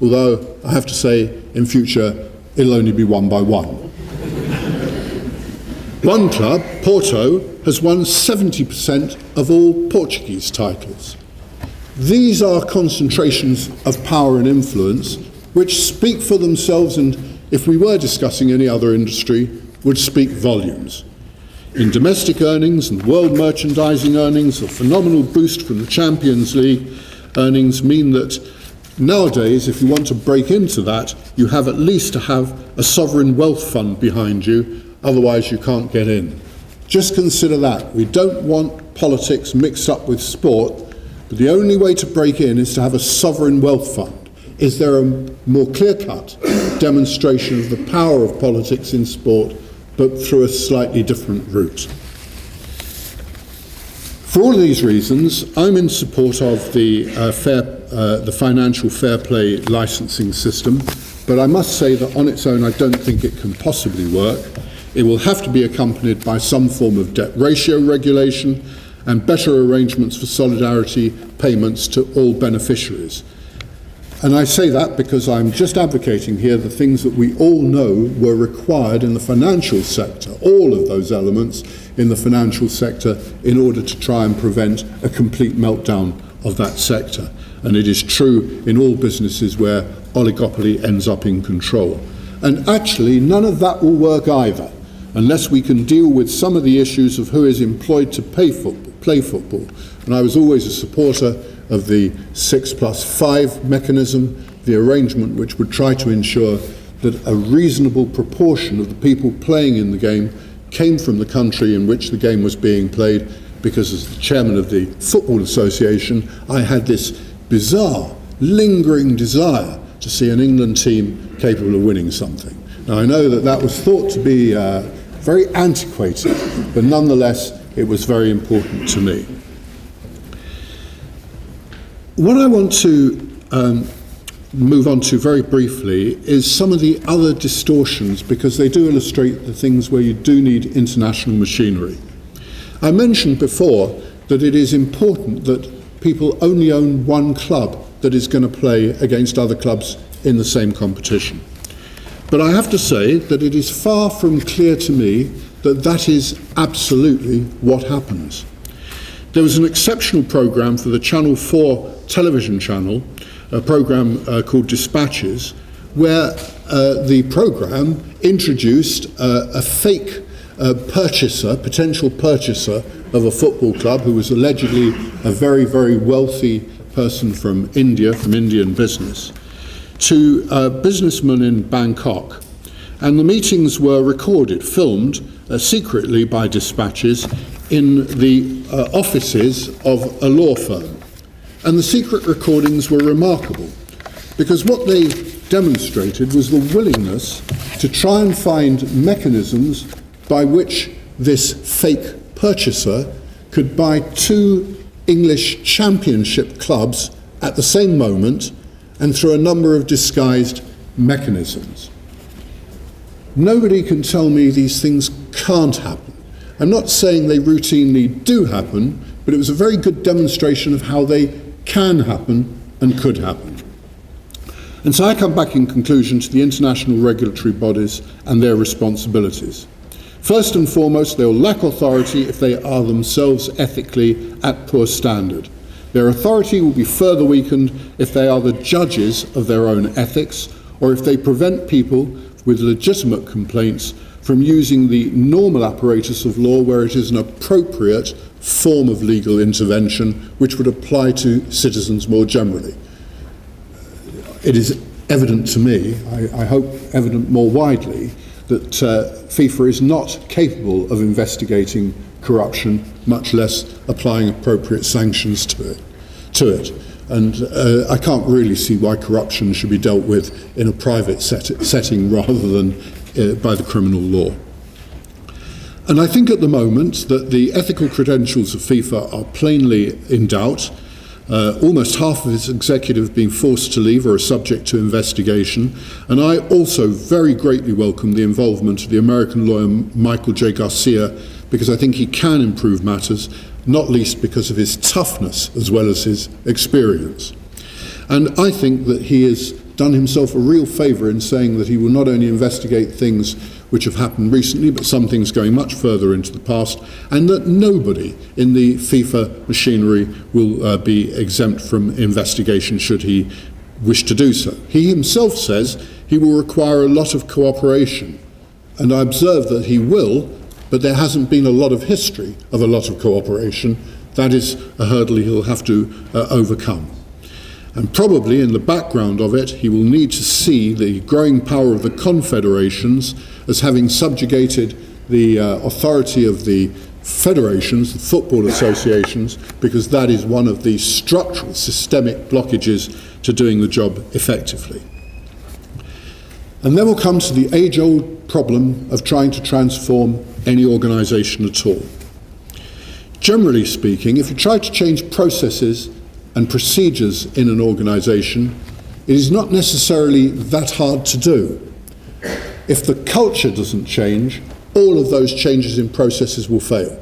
[SPEAKER 5] although I have to say in future it'll only be won by one. One club, Porto, has won 70% of all Portuguese titles. These are concentrations of power and influence which speak for themselves, and if we were discussing any other industry, would speak volumes. In domestic earnings and world merchandising earnings, a phenomenal boost from the Champions League earnings mean that nowadays, if you want to break into that, you have at least to have a sovereign wealth fund behind you, otherwise you can't get in. Just consider that. We don't want politics mixed up with sport, but the only way to break in is to have a sovereign wealth fund. is there a more clear-cut demonstration of the power of politics in sport, but through a slightly different route. For all of these reasons, I'm in support of the financial fair play licensing system, but I must say that on its own I don't think it can possibly work. It will have to be accompanied by some form of debt ratio regulation and better arrangements for solidarity payments to all beneficiaries. And I say that because I'm just advocating here the things that we all know were required in the financial sector, all of those elements in the financial sector, in order to try and prevent a complete meltdown of that sector. And it is true in all businesses where oligopoly ends up in control. And actually, none of that will work either, unless we can deal with some of the issues of who is employed to play football. And I was always a supporter of the 6+5 mechanism, the arrangement which would try to ensure that a reasonable proportion of the people playing in the game came from the country in which the game was being played, because as the chairman of the Football Association, I had this bizarre, lingering desire to see an England team capable of winning something. Now I know that that was thought to be very antiquated, but nonetheless it was very important to me. What I want to move on to very briefly is some of the other distortions, because they do illustrate the things where you do need international machinery. I mentioned before that it is important that people only own one club that is going to play against other clubs in the same competition. But I have to say that it is far from clear to me that that is absolutely what happens. There was an exceptional programme for the Channel 4 television channel, a programme called Dispatches, where the programme introduced a fake potential purchaser of a football club, who was allegedly a very, very wealthy person from India, from Indian business, to a businessman in Bangkok. And the meetings were recorded, filmed secretly by Dispatches in the offices of a law firm. And the secret recordings were remarkable, because what they demonstrated was the willingness to try and find mechanisms by which this fake purchaser could buy 2 English championship clubs at the same moment, and through a number of disguised mechanisms. Nobody can tell me these things can't happen. I'm not saying they routinely do happen, but it was a very good demonstration of how they can happen and could happen. And so I come back in conclusion to the international regulatory bodies and their responsibilities. First and foremost, they will lack authority if they are themselves ethically at poor standard. Their authority will be further weakened if they are the judges of their own ethics, or if they prevent people with legitimate complaints from using the normal apparatus of law where it is an appropriate form of legal intervention which would apply to citizens more generally. It is evident to me, I hope evident more widely, that FIFA is not capable of investigating corruption, much less applying appropriate sanctions to it. And I can't really see why corruption should be dealt with in a private setting rather than by the criminal law. And I think at the moment that the ethical credentials of FIFA are plainly in doubt. Almost half of its executive being forced to leave or are subject to investigation. And I also very greatly welcome the involvement of the American lawyer Michael J. Garcia, because I think he can improve matters, not least because of his toughness as well as his experience. And I think that he has done himself a real favour in saying that he will not only investigate things which have happened recently, but some things going much further into the past, and that nobody in the FIFA machinery will be exempt from investigation should he wish to do so. He himself says he will require a lot of cooperation, and I observe that he will, but there hasn't been a lot of history of a lot of cooperation. That is a hurdle he'll have to overcome. And probably in the background of it, he will need to see the growing power of the confederations as having subjugated the authority of the federations, the football associations, because that is one of the structural systemic blockages to doing the job effectively. And then we'll come to the age-old problem of trying to transform any organisation at all. Generally speaking, if you try to change processes and procedures in an organisation, it is not necessarily that hard to do. If the culture doesn't change, all of those changes in processes will fail.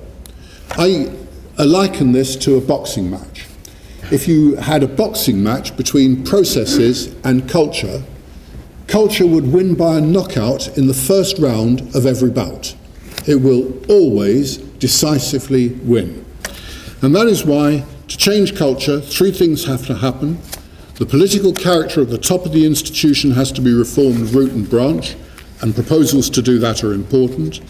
[SPEAKER 5] I liken this to a boxing match. If you had a boxing match between processes and culture, culture would win by a knockout in the first round of every bout. It will always decisively win. And that is why, to change culture, three things have to happen. The political character at the top of the institution has to be reformed root and branch, and proposals to do that are important.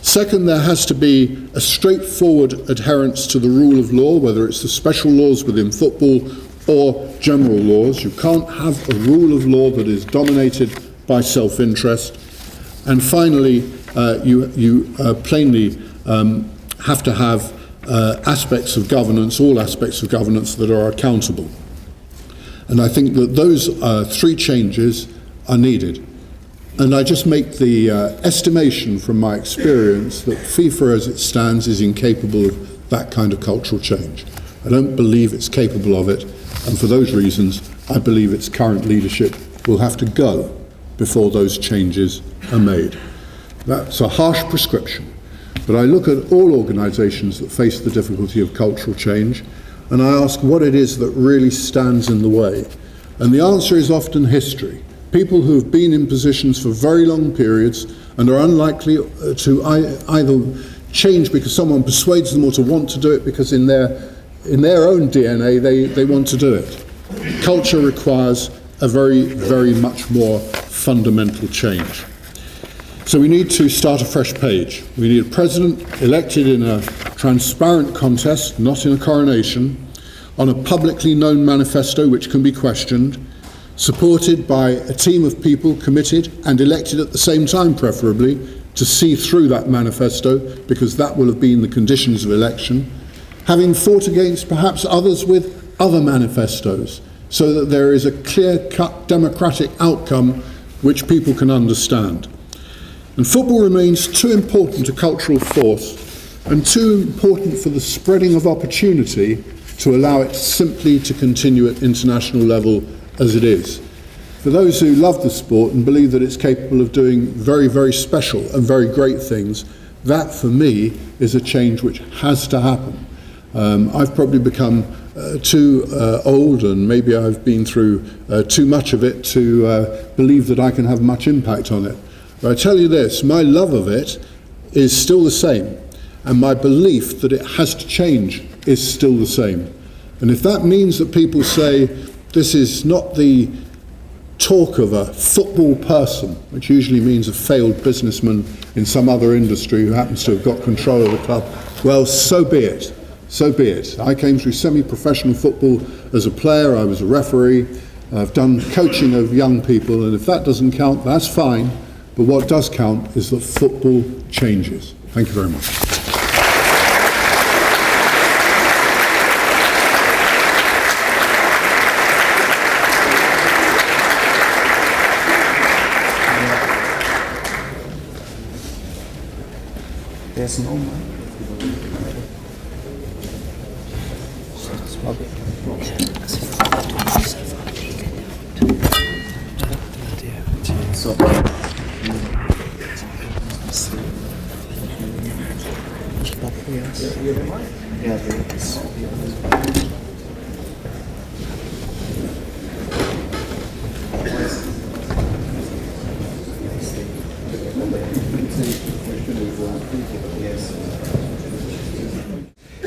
[SPEAKER 5] Second, there has to be a straightforward adherence to the rule of law, whether it's the special laws within football or general laws. You can't have a rule of law that is dominated by self-interest. And finally, you plainly have to have aspects of governance, all aspects of governance that are accountable. And I think that those three changes are needed. And I just make the estimation from my experience that FIFA as it stands is incapable of that kind of cultural change. I don't believe it's capable of it, and for those reasons I believe its current leadership will have to go before those changes are made. That's a harsh prescription, but I look at all organisations that face the difficulty of cultural change and I ask what it is that really stands in the way. And the answer is often history. People who have been in positions for very long periods and are unlikely to either change because someone persuades them or to want to do it because in their own DNA they want to do it. Culture requires a very, very much more fundamental change. So we need to start a fresh page. We need a president elected in a transparent contest, not in a coronation, on a publicly known manifesto which can be questioned, supported by a team of people committed and elected at the same time, preferably, to see through that manifesto, because that will have been the conditions of election, having fought against perhaps others with other manifestos, so that there is a clear-cut democratic outcome which people can understand. And football remains too important a cultural force and too important for the spreading of opportunity to allow it simply to continue at international level as it is. For those who love the sport and believe that it's capable of doing very, very special and very great things, that for me is a change which has to happen. I've probably become too old, and maybe I've been through too much of it to believe that I can have much impact on it. But I tell you this, my love of it is still the same, and my belief that it has to change is still the same. And if that means that people say this is not the talk of a football person, which usually means a failed businessman in some other industry who happens to have got control of the club, well, so be it. So be it. I came through semi-professional football as a player, I was a referee, I've done coaching of young people, and if that doesn't count, that's fine. But what does count is that football changes. Thank you very much.
[SPEAKER 3] There's no mic. So.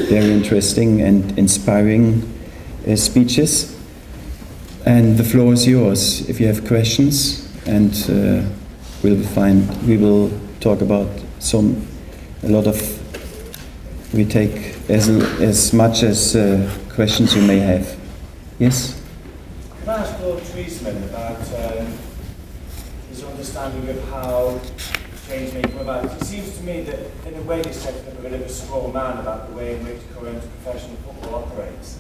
[SPEAKER 3] Very interesting and inspiring speeches, and the floor is yours if you have questions, and we will talk about we take as much as questions you may have. Yes?
[SPEAKER 6] Can I ask Lord Triesman about his understanding of how change may come about? It seems to me that in a way he's setting up a bit of a straw man about the way in which current professional football operates.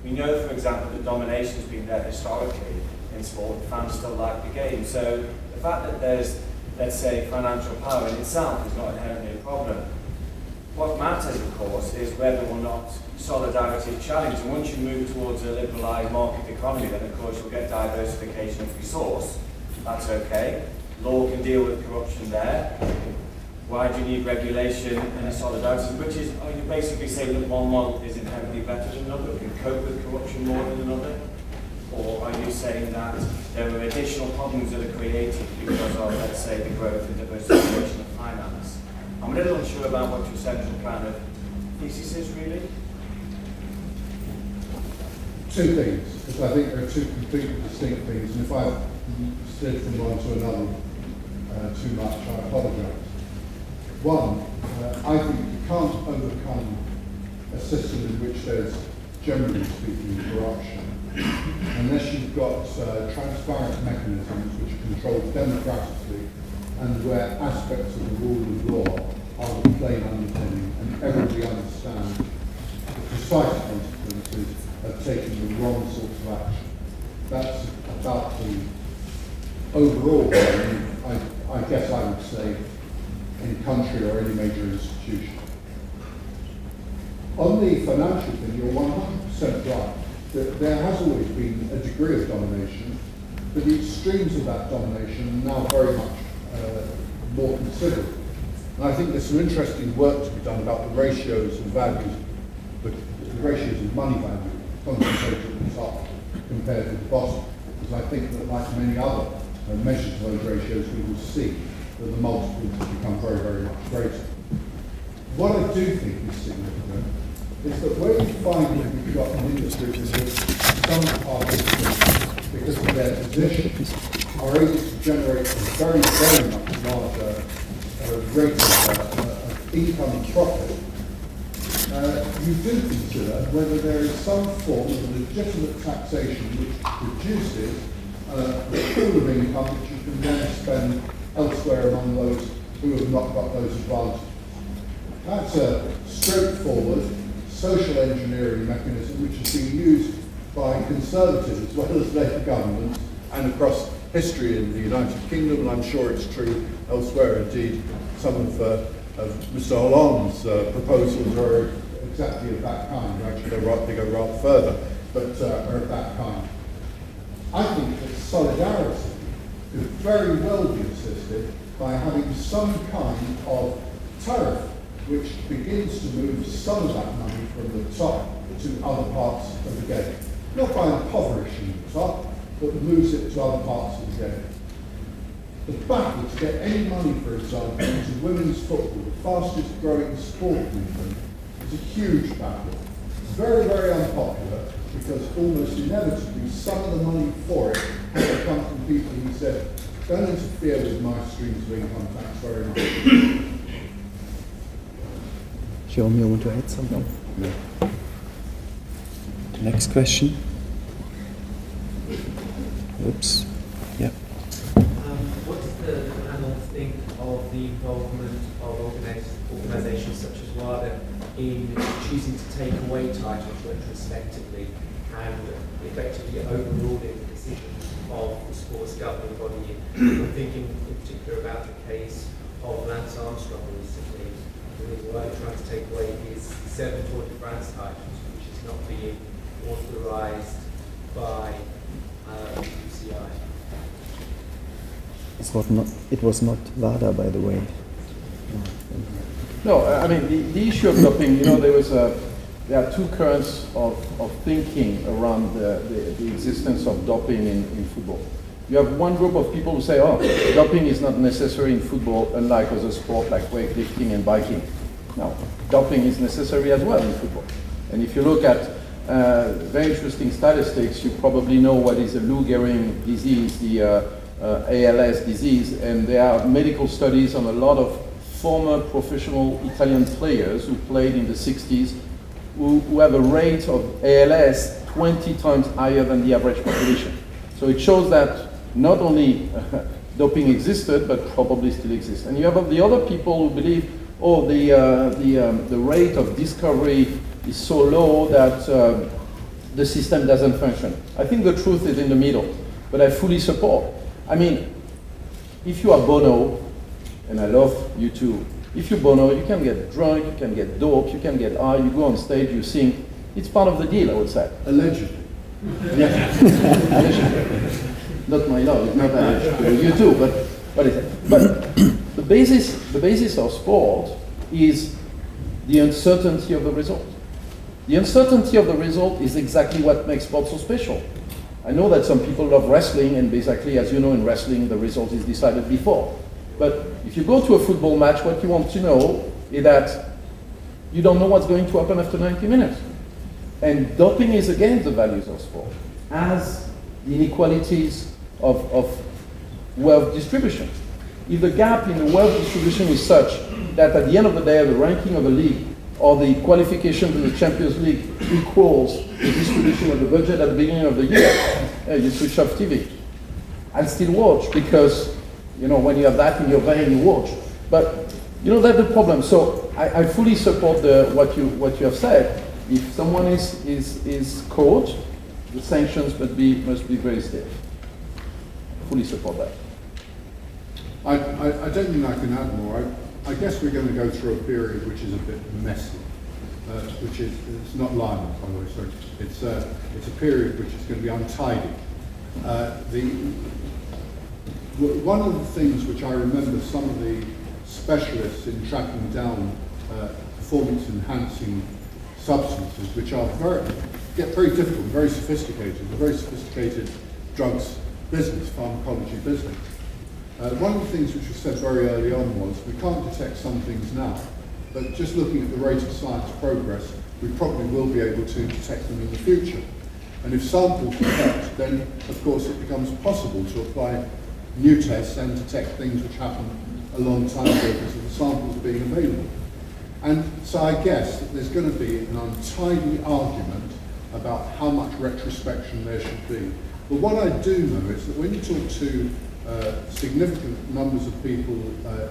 [SPEAKER 6] We know, for example, that domination has been there historically in sport. Fans still like the game. So the fact that there's, let's say, financial power in itself is not inherently a problem. What matters, of course, is whether or not solidarity is challenged. And once you move towards a liberalised market economy, then of course you'll get diversification of resource. That's okay. Law can deal with corruption there. Why do you need regulation and solidarity? Which is, are you basically saying that one model is inherently better than another, can cope with corruption more than another? Or are you saying that there are additional problems that are created because of, let's say, the growth and diversification of finance? I'm a little unsure about what your central kind of thesis is, really.
[SPEAKER 5] Two things, because I think there are two completely distinct things, and if I slid from one to another too much, I apologise. One, I think you can't overcome a system in which there's, generally speaking, corruption, unless you've got transparent mechanisms which are controlled democratically and where aspects of the rule of law are the plain underpinning and everybody understands the precise consequences of taking the wrong sorts of action. That's about the overall, I guess I would say, in country or any major institution. On the financial thing, you're 100% right that there has always been a degree of domination, but the extremes of that domination are now very much more considered. And I think there's some interesting work to be done about the ratios of values, the ratios of money value concentrated at the top compared with the bottom, because I think that like many other measures of those ratios, we will see that the multiples become very, very much greater. What I do think is significant is that where you find that you've got an industry in which some participants, because of their position, are able to generate a very, very much larger rate of income and profit, you do consider whether there is some form of legitimate taxation which produces a pool of income which you can then spend elsewhere among those who have not got those advantages. That's a straightforward social engineering mechanism which has been used by Conservative as well as Labour governments and across history in the United Kingdom, and I'm sure it's true elsewhere. Indeed, some of Mr. Hollande's proposals are exactly of that kind. Actually, they go rather further, but are of that kind. I think that solidarity could very well be assisted by having some kind of tariff which begins to move some of that money from the top to other parts of the game. Not by impoverishing the top, but moves it to other parts of the game. The battle to get any money, for example, into women's football, the fastest growing sport movement, is a huge battle. It's very, very unpopular because almost inevitably some of the money for it has to come from people who said, don't interfere with my streams of income, thanks very much.
[SPEAKER 3] Jerome, you want to add something?
[SPEAKER 5] No.
[SPEAKER 3] The next question. Oops. Yeah.
[SPEAKER 7] What does the panel think of the involvement of organisations such as WADA in choosing to take away titles retrospectively and effectively overruling the decisions of the sports governing body? I'm thinking in particular about the case of Lance Armstrong recently, who is trying to take away his 7 Tour de France titles, which is not being authorised by UCI.
[SPEAKER 3] It was not WADA, by the way.
[SPEAKER 4] No, I mean, the issue of doping, there are two currents of thinking around the existence of doping in football. You have one group of people who say, doping is not necessary in football, unlike other sports like weightlifting and biking. Now, doping is necessary as well in football. And if you look at very interesting statistics, you probably know what is the Lou Gehrig disease, the ALS disease, and there are medical studies on a lot of former professional Italian players who played in the 60s who have a rate of ALS 20 times higher than the average population. So it shows that not only doping existed, but probably still exists. And you have the other people who believe, the rate of discovery is so low that the system doesn't function. I think the truth is in the middle, but I fully support. I mean, if you are Bono, and I love you too, if you're Bono, you can get drunk, you can get dope, you can get high, you go on stage, you sing. It's part of the deal, I would say.
[SPEAKER 5] Allegedly.
[SPEAKER 4] Yeah. Allegedly. Not my love, not allegedly. You too, but what is it? But the basis of sport is the uncertainty of the result. The uncertainty of the result is exactly what makes sport so special. I know that some people love wrestling, and basically, as you know, in wrestling, the result is decided before. But if you go to a football match, what you want to know is that you don't know what's going to happen after 90 minutes. And doping is against the values of sport, as the inequalities of wealth distribution. If the gap in the wealth distribution is such that at the end of the day, the ranking of a league or the qualification to the Champions League equals the distribution of the budget at the beginning of the year, you switch off TV. I'll still watch because, you know, when you have that in your vein, you watch. But, you know, that's the problem. So I fully support what you have said. If someone is caught, the sanctions must be very stiff. Fully support that.
[SPEAKER 5] I don't think I can add more. I guess we're going to go through a period which is a bit messy, which is, it's not violent, by the way, sorry. It's a period which is going to be untidy. One of the things which I remember some of the specialists in tracking down performance-enhancing substances, which are get very difficult, very sophisticated, a very sophisticated drugs business, pharmacology business. One of the things which was said very early on was, we can't detect some things now, but just looking at the rate of science progress, we probably will be able to detect them in the future. And if samples detect, then of course it becomes possible to apply new tests and detect things which happened a long time ago because of the samples being available. And so I guess that there's going to be an untidy argument about how much retrospection there should be. But what I do know is that when you talk to significant numbers of people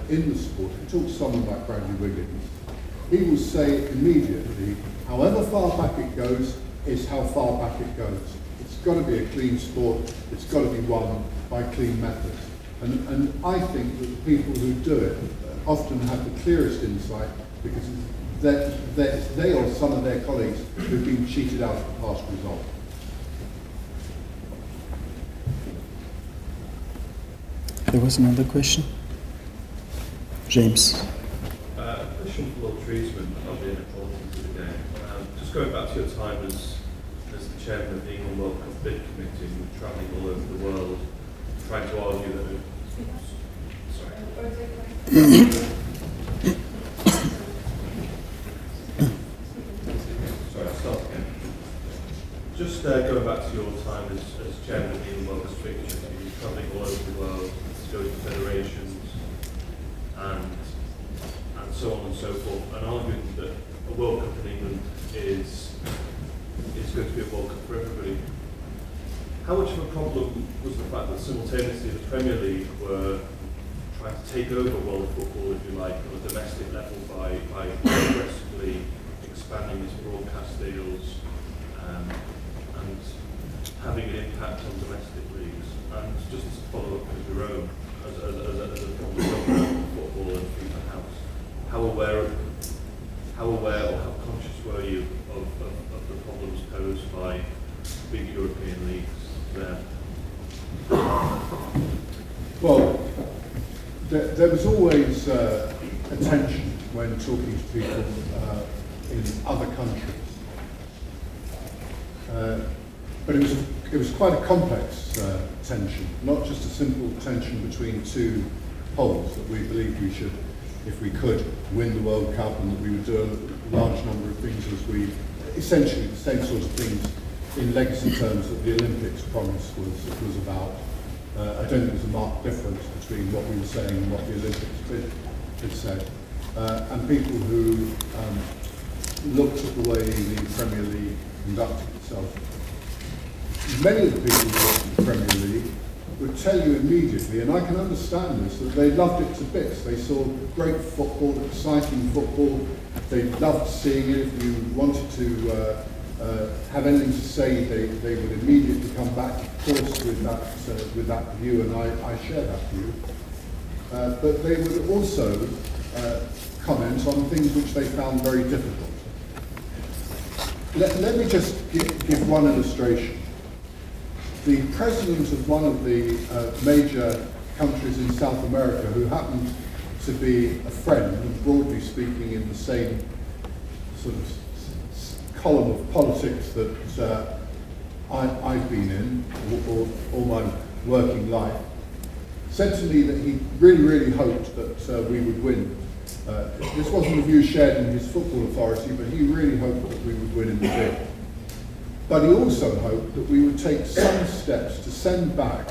[SPEAKER 5] in the sport, if you talk to someone like Bradley Wiggins, he will say immediately, however far back it goes, is how far back it goes. It's got to be a clean sport, it's got to be won by clean methods. And I think that the people who do it often have the clearest insight because they or some of their colleagues who've been cheated out of the past result.
[SPEAKER 3] There was another question. James.
[SPEAKER 8] A question for Lord Triesman on the inequalities of the game. Just going back to your time as the chairman of the England World Cup bid committee, travelling all over the world, trying to argue that Sorry, I'll start again. Just going back to your time as chairman of the England World Cup bid committee, travelling all over the world, going to federations and so on and so forth, and arguing that a World Cup in England is going to be a World Cup for everybody. How much of a problem was the fact that simultaneously the Premier League were trying to take over world football, if you like, on a domestic level by aggressively expanding its broadcast deals and having an impact on domestic leagues? And just to follow up with Jerome, as a governor of football and FIFA House, how aware or how conscious were you of the problems posed by big European leagues there?
[SPEAKER 5] Well, there was always a tension when talking to people in other countries. But it was quite a complex tension, not just a simple tension between two poles that we believed we should, if we could, win the World Cup and that we would do a large number of things as we, essentially the same sort of things in legacy terms that the Olympics promise was about. I don't think there's a marked difference between what we were saying and what the Olympics had said. And people who looked at the way the Premier League conducted itself. Many of the people who work in the Premier League would tell you immediately, and I can understand this, that they loved it to bits. They saw great football, exciting football. They loved seeing it. If you wanted to have anything to say, they would immediately come back, of course, with that view, and I share that view. But they would also comment on things which they found very difficult. Let me just give one illustration. The president of one of the major countries in South America, who happened to be a friend, and broadly speaking in the same sort of column of politics that I've been in all my working life, said to me that he really hoped that we would win. This wasn't a view shared in his football authority, but he really hoped that we would win in the bid. But he also hoped that we would take some steps to send back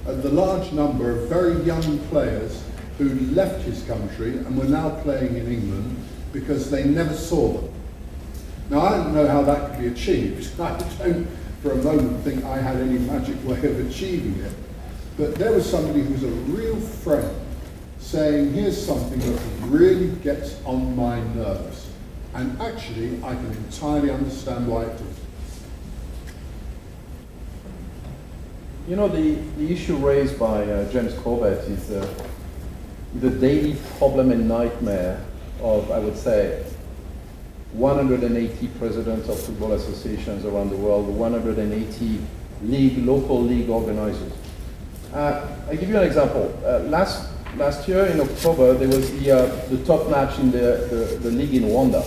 [SPEAKER 5] the large number of very young players who left his country and were now playing in England because they never saw them. Now, I don't know how that could be achieved. I don't for a moment think I had any magic way of achieving it. But there was somebody who was a real friend saying, here's something that really gets on my nerves. And actually, I can entirely understand why it does.
[SPEAKER 4] You know, the issue raised by James Corbett is the daily problem and nightmare of, I would say, 180 presidents of football associations around the world, 180 local league organizers. I'll give you an example. Last year in October, there was the top match in the league in Rwanda.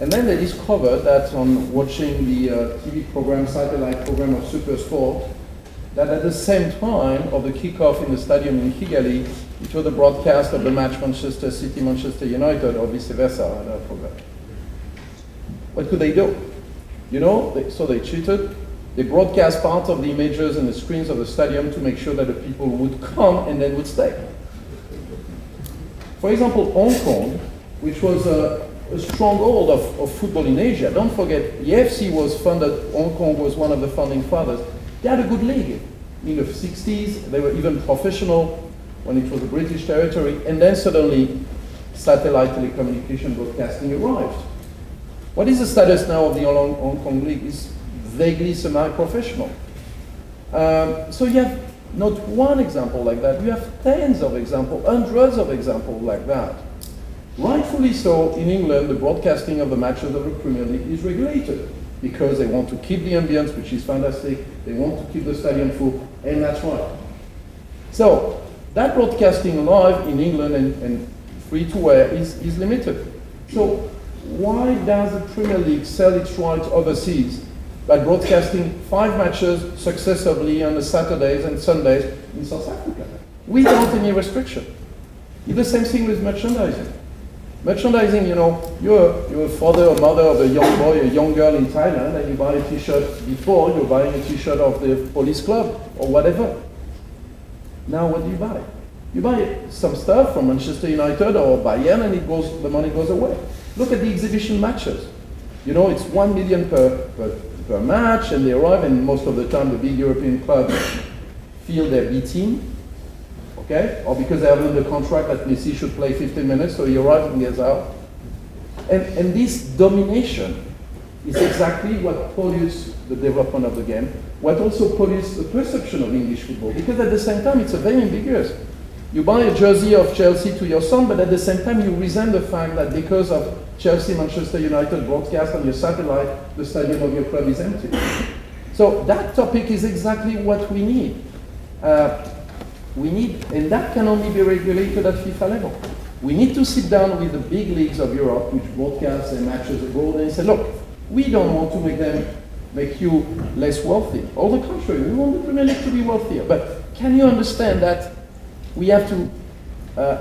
[SPEAKER 4] And then they discovered that on watching the TV program, satellite program of Super Sport, that at the same time of the kickoff in the stadium in Kigali, it was the broadcast of the match Manchester City, Manchester United, or vice versa, I forgot. What could they do? You know, so they cheated. They broadcast part of the images and the screens of the stadium to make sure that the people would come and then would stay. For example, Hong Kong, which was a stronghold of football in Asia. Don't forget, the AFC was funded, Hong Kong was one of the founding fathers. They had a good league. In the 60s, they were even professional when it was a British territory, and then suddenly satellite telecommunication broadcasting arrived. What is the status now of the Hong Kong League? It's vaguely semi-professional. So you have not one example like that, you have tens of examples, hundreds of examples like that. Rightfully so, in England, the broadcasting of the matches of the Premier League is regulated because they want to keep the ambience, which is fantastic, they want to keep the stadium full, and that's right. So, that broadcasting live in England and free-to-air is limited. So, why does the Premier League sell its rights overseas by broadcasting 5 matches successively on the Saturdays and Sundays in South Africa without any restriction? It's the same thing with merchandising. Merchandising, you know, you're a father or mother of a young boy, a young girl in Thailand, and you buy a t-shirt before, you're buying a t-shirt of the police club or whatever. Now what do you buy? You buy some stuff from Manchester United or Bayern and the money goes away. Look at the exhibition matches. You know, it's 1 million per match, and they arrive, and most of the time the big European clubs feel their B team. Okay? Or because they have in the contract that Messi should play 15 minutes, so he arrives and gets out. And this domination is exactly what pollutes the development of the game, what also pollutes the perception of English football, because at the same time it's very ambiguous. You buy a jersey of Chelsea to your son, but at the same time you resent the fact that because of Chelsea, Manchester United broadcast on your satellite, the stadium of your club is empty. So that topic is exactly what we need. And that can only be regulated at FIFA level. We need to sit down with the big leagues of Europe, which broadcast their matches abroad, and say, look, we don't want to make you less wealthy. On the contrary, we want the Premier League to be wealthier. But can you understand that we have to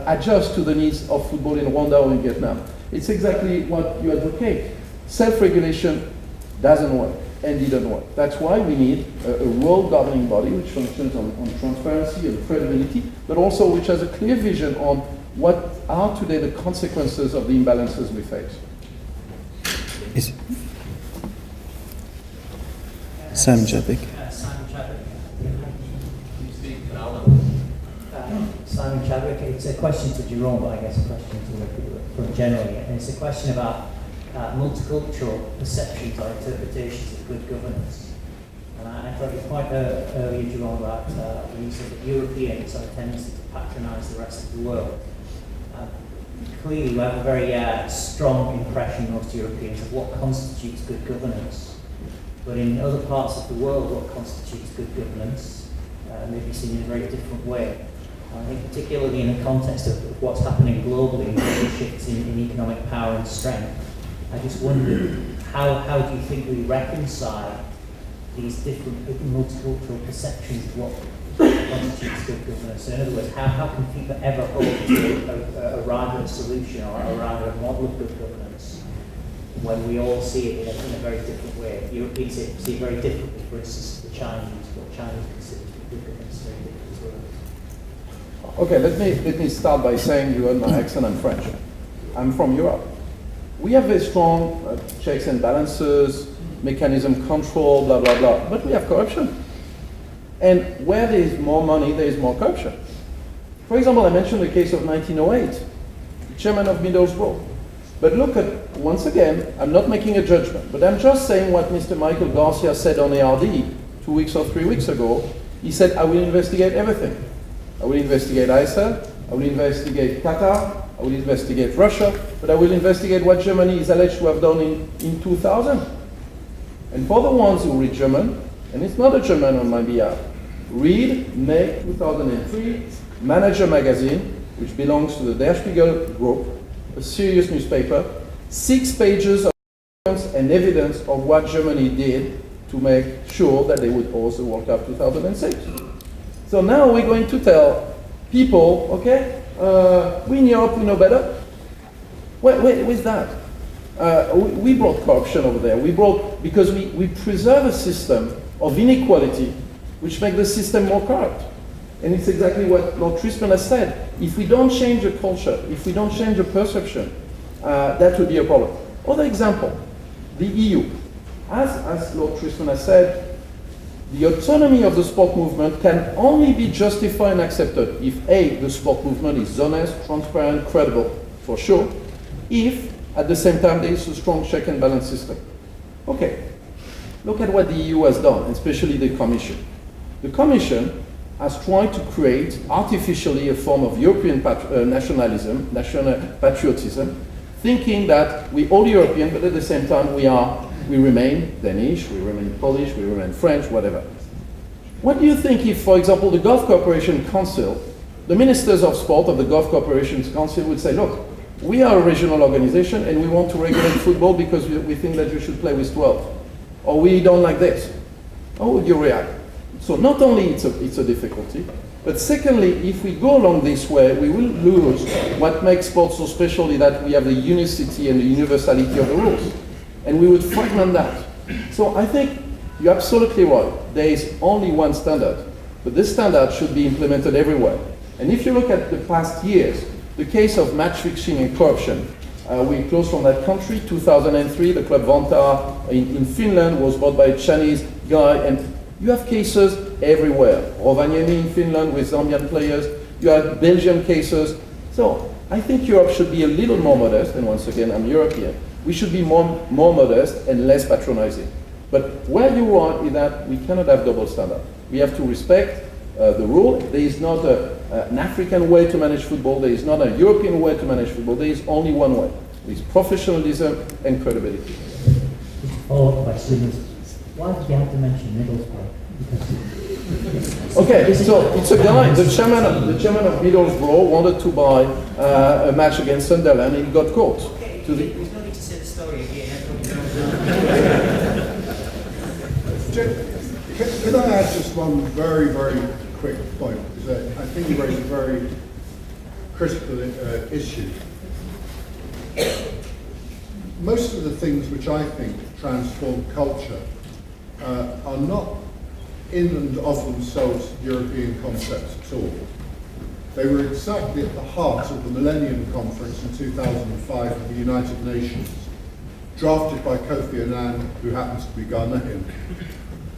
[SPEAKER 4] adjust to the needs of football in Rwanda or in Vietnam? It's exactly what you advocate. Self-regulation doesn't work and didn't work. That's why we need a world governing body which functions on transparency and credibility, but also which has a clear vision on what are today the consequences of the imbalances we face.
[SPEAKER 3] Simon Chadwick.
[SPEAKER 9] Simon Chadwick. It's a question to Jerome, but I guess a question to generally. And it's a question about multicultural perceptions or interpretations of good governance. And I thought your point earlier, Jerome, about when you said that Europeans have a tendency to patronise the rest of the world. Clearly, we have a very strong impression, most Europeans, of what constitutes good governance. But in other parts of the world, what constitutes good governance may be seen in a very different way. I think particularly in the context of what's happening globally, with shifts in economic power and strength, I just wondered, how do you think we reconcile these different multicultural perceptions of what constitutes good governance? So in other words, how can people ever hope to arrive at a solution or arrive at a model of good governance when we all see it in a very different way? Europeans see it very differently, for instance, the Chinese, what Chinese consider to be good governance is very different as well.
[SPEAKER 4] Okay, let me start by saying you heard my accent, I'm French. I'm from Europe. We have very strong checks and balances, mechanism control, blah, blah, blah, but we have corruption. And where there is more money, there is more corruption. For example, I mentioned the case of 1908, the chairman of Middlesbrough. But look at, once again, I'm not making a judgment, but I'm just saying what Mr. Michael Garcia said on ARD 2 weeks or 3 weeks ago. He said, I will investigate everything. I will investigate ISIL, I will investigate Qatar, I will investigate Russia, but I will investigate what Germany is alleged to have done in 2000. And for the ones who read German, and it's not a German on my behalf, read May 2003 Manager magazine, which belongs to the Der Spiegel group, a serious newspaper, 6 pages of evidence of what Germany did to make sure that they would host the World Cup 2006. So now we're going to tell people, okay, we in Europe, we know better. Where's that? We brought corruption over there. Because we preserve a system of inequality which makes the system more corrupt. And it's exactly what Lord Triesman has said. If we don't change the culture, if we don't change the perception, that would be a problem. Other example, the EU. As Lord Triesman has said, the autonomy of the sport movement can only be justified and accepted if A, the sport movement is honest, transparent, credible, for sure, if at the same time there is a strong check and balance system. Okay, look at what the EU has done, especially the Commission. The Commission has tried to create artificially a form of European nationalism, national patriotism, thinking that we're all European, but at the same time we remain Danish, we remain Polish, we remain French, whatever. What do you think if, for example, the Gulf Cooperation Council, the ministers of sport of the Gulf Cooperation Council would say, look, we are a regional organization and we want to regulate football because we think that you should play with 12. Or we don't like this. How would you react? So not only it's a difficulty, but secondly, if we go along this way, we will lose what makes sports so special, is that we have the unicity and the universality of the rules. And we would fragment that. So I think you're absolutely right. There is only one standard, but this standard should be implemented everywhere. And if you look at the past years, the case of match fixing and corruption, we closed from that country. 2003, the club Vantaa in Finland was bought by a Chinese guy, and you have cases everywhere. Rovaniemi in Finland with Zambian players. You have Belgian cases. So I think Europe should be a little more modest, and once again, I'm European. We should be more modest and less patronizing. But where you are is that we cannot have double standard. We have to respect the rule. There is not an African way to manage football. There is not a European way to manage football. There is only one way, with professionalism and credibility.
[SPEAKER 9] Follow-up question is, why did you have to mention Middlesbrough?
[SPEAKER 4] Okay, so it's a guy, the chairman of Middlesbrough wanted to buy a match against Sunderland and he got caught.
[SPEAKER 9] Okay, there's no need to say the story again.
[SPEAKER 5] Could I add just one very, very quick point? Because I think you raised a very critical issue. Most of the things which I think transform culture are not in and of themselves European concepts at all. They were exactly at the heart of the Millennium Conference in 2005 of the United Nations, drafted by Kofi Annan, who happens to be Ghanaian.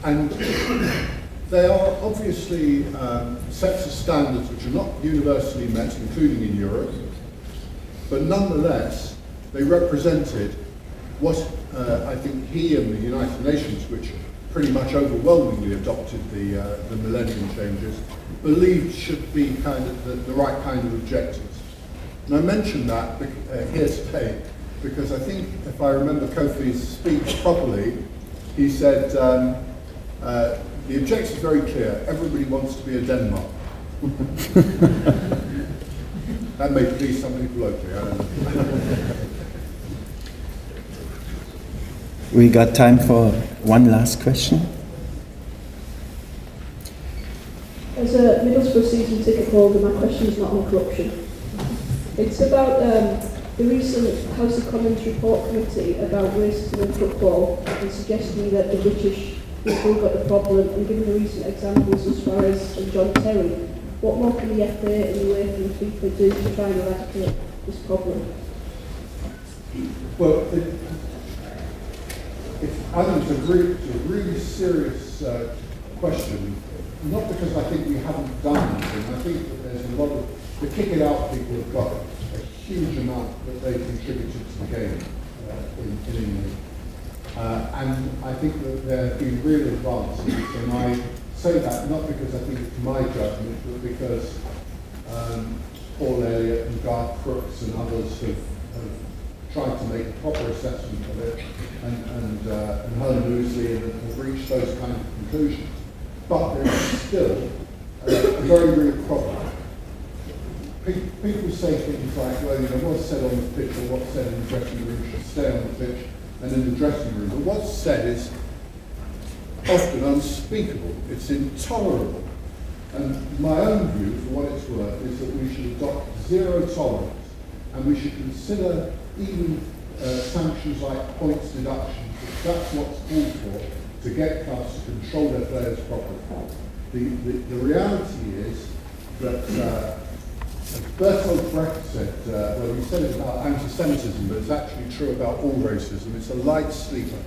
[SPEAKER 5] And they are obviously sets of standards which are not universally met, including in Europe, but nonetheless, they represented what I think he and the United Nations, which pretty much overwhelmingly adopted the Millennium Changes, believed should be kind of the right kind of objectives. And I mention that here today because I think, if I remember Kofi's speech properly, he said the objective is very clear. Everybody wants to be a Denmark. That may please some people locally, I don't know.
[SPEAKER 3] We got time for one last question.
[SPEAKER 10] As a Middlesbrough season ticket holder, my question is not on corruption. It's about the recent House of Commons report committee about racism in football and suggesting that the British have still got the problem, and given the recent examples of Suarez and John Terry, what more can the FA and the UEFA and FIFA do to try and eradicate this problem?
[SPEAKER 5] Well, I think it's a really serious question, not because I think we haven't done anything. I think that there's a lot of, the kick it out people have got a huge amount that they contributed to the game in England. And I think that there have been real advances, and I say that not because I think it's my judgment, but because Paul Elliott and Garth Crooks and others have tried to make a proper assessment of it, and Helen Moosley have reached those kind of conclusions. But there is still a very real problem. People say things like, well, you know, what's said on the pitch or what's said in the dressing room should stay on the pitch and in the dressing room. But what's said is often unspeakable. It's intolerable. And my own view, for what it's worth, is that we should adopt zero tolerance, and we should consider even sanctions like points deductions, if that's what's called for, to get clubs to control their players properly. The reality is that Bertolt Brecht said, well, he said it about anti-Semitism, but it's actually true about all racism. It's a light sleeper.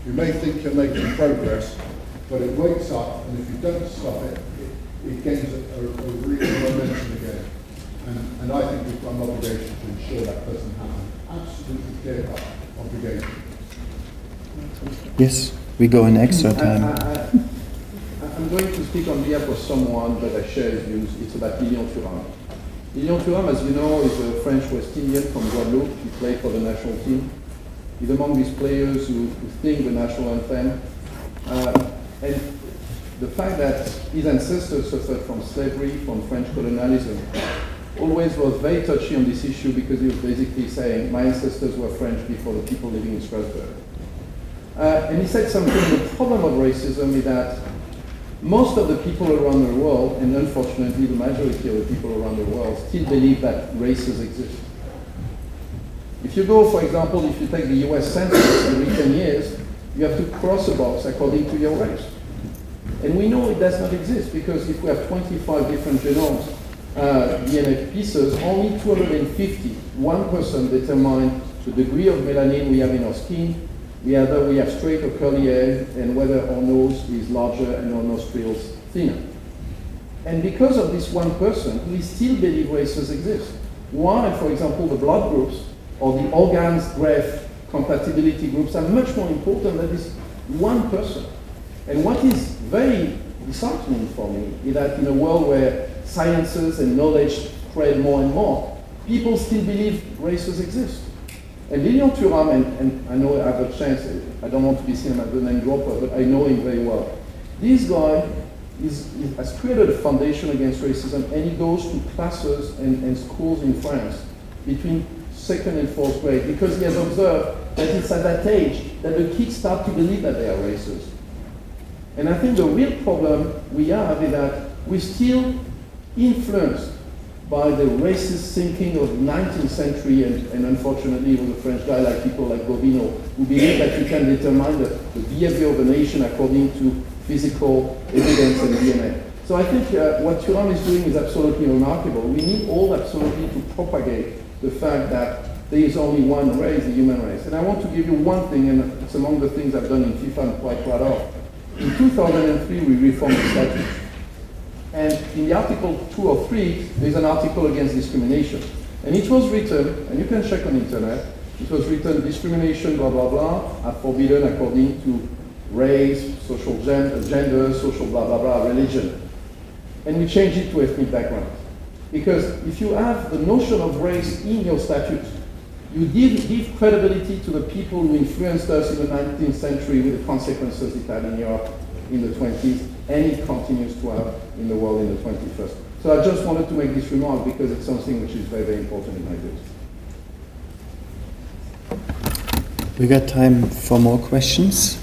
[SPEAKER 5] You may think you're making progress, but it wakes up, and if you don't stop it, it gains a real momentum again. And I think we've got an obligation to ensure that doesn't happen. Absolutely clear-cut obligation.
[SPEAKER 3] Yes, we go in extra time.
[SPEAKER 4] I'm going to speak on behalf of someone that I share his views. It's about Lilian Thuram. Lilian Thuram, as you know, is a French West Indian from Guadeloupe. He played for the national team. He's among these players who sing the national anthem. And the fact that his ancestors suffered from slavery, from French colonialism, always was very touchy on this issue, because he was basically saying, my ancestors were French before the people living in Strasbourg. And he said something, the problem of racism is that most of the people around the world, and unfortunately the majority of the people around the world, still believe that races exist. If you go, for example, if you take the US Census every 10 years, you have to cross a box according to your race. And we know it does not exist, because if we have 25 different genomes, DNA pieces, only 250, 1% determine the degree of melanin we have in our skin, whether we have straight or curly hair, and whether our nose is larger and our nostrils thinner. And because of this 1%, we still believe races exist. Why, for example, the blood groups or the organs graft compatibility groups are much more important than this 1%. And what is very disheartening for me is that in a world where sciences and knowledge spread more and more, people still believe races exist. And Lilian Thuram, and I know I have a chance, I don't want to be seen as the name dropper, but I know him very well. This guy has created a foundation against racism, and he goes to classes and schools in France between 2nd and 4th grade, because he has observed that it's at that age that the kids start to believe that they are racist. And I think the real problem we have is that we're still influenced by the racist thinking of the 19th century, and unfortunately it was a French guy like people like Bobino, who believe that you can determine the behavior of a nation according to physical evidence and DNA. So I think what Thuram is doing is absolutely remarkable. We need all absolutely to propagate the fact that there is only one race, the human race. And I want to give you one thing, and it's among the things I've done in FIFA I'm quite proud of. In 2003 we reformed the statute. And in the Article 2 or 3, there's an article against discrimination. And it was written, and you can check on the internet, it was written discrimination, blah, blah, blah, are forbidden according to race, social gender, social blah, blah, blah, religion. And we changed it to ethnic background. Because if you have the notion of race in your statute, you give credibility to the people who influenced us in the 19th century with the consequences it had in Europe in the 20s, and it continues to have in the world in the 21st. So I just wanted to make this remark because it's something which is very, very important in my view.
[SPEAKER 3] We got time for more questions.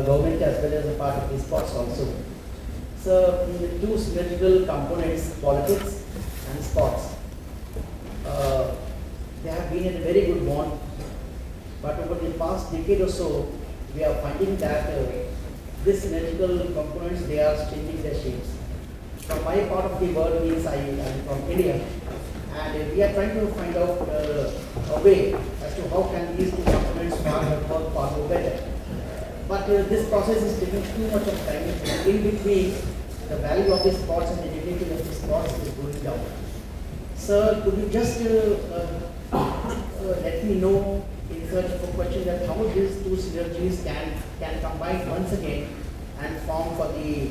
[SPEAKER 9] Government as well as a part of the sports also. So the two symmetrical components, politics and sports, they have been in a very good bond. But over the past decade or so, we are finding that these symmetrical components, they are changing their shapes. From my part of the world means I am from India, and we are trying to find out a way as to how can these two components work far more better. But this process is taking too much of time. In between, the value of the sports and the dignity of the sports is going down. Sir, could you just let me know in search of a question that how these two synergies can combine once again and form for the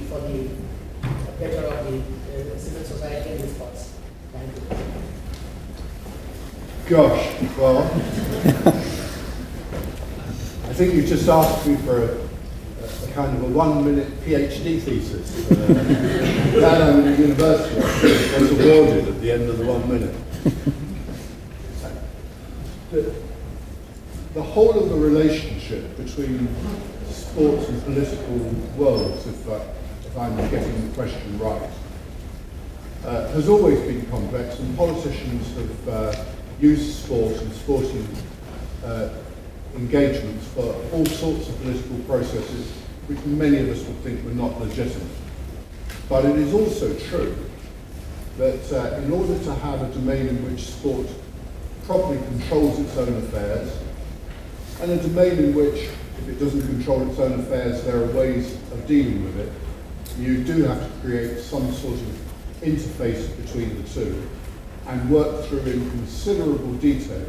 [SPEAKER 9] better of the civil society and the sports. Thank you.
[SPEAKER 5] Gosh, well, I think you just asked me for a kind of a 1-minute PhD thesis. That I'm in university was awarded at the end of the 1 minute. The whole of the relationship between sports and political worlds, if I'm getting the question right, has always been complex, and politicians have used sport and sporting engagements for all sorts of political processes which many of us would think were not legitimate. But it is also true that in order to have a domain in which sport properly controls its own affairs, and a domain in which, if it doesn't control its own affairs, there are ways of dealing with it, you do have to create some sort of interface between the two and work through in considerable detail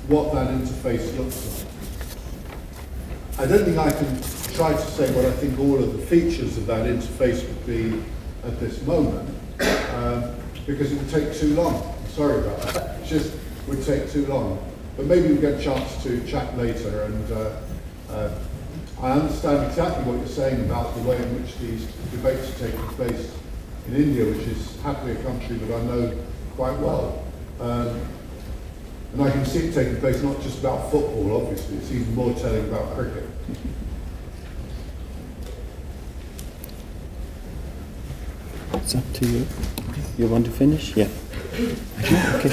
[SPEAKER 5] what that interface looks like. I don't think I can try to say what I think all of the features of that interface would be at this moment, because it would take too long. I'm sorry about that. It just would take too long. But maybe we'll get a chance to chat later, and I understand exactly what you're saying about the way in which these debates are taking place in India, which is happily a country that I know quite well. And I can see it taking place not just about football, obviously, it's even more telling about cricket.
[SPEAKER 3] It's up to you. You want to finish? Yeah. Okay.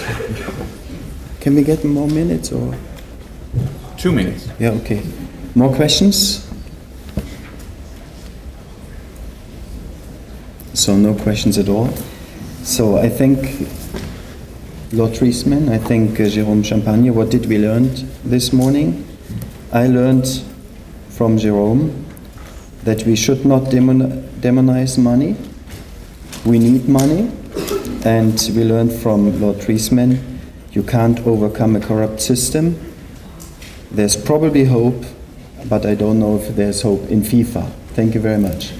[SPEAKER 3] Can we get more minutes or?
[SPEAKER 2] 2 minutes.
[SPEAKER 3] Yeah, okay. More questions? So no questions at all. So I think Lord Triesman, I think Jerome Champagne, what did we learn this morning? I learned from Jerome that we should not demonize money. We need money. And we learned from Lord Triesman, you can't overcome a corrupt system. There's probably hope, but I don't know if there's hope in FIFA. Thank you very much.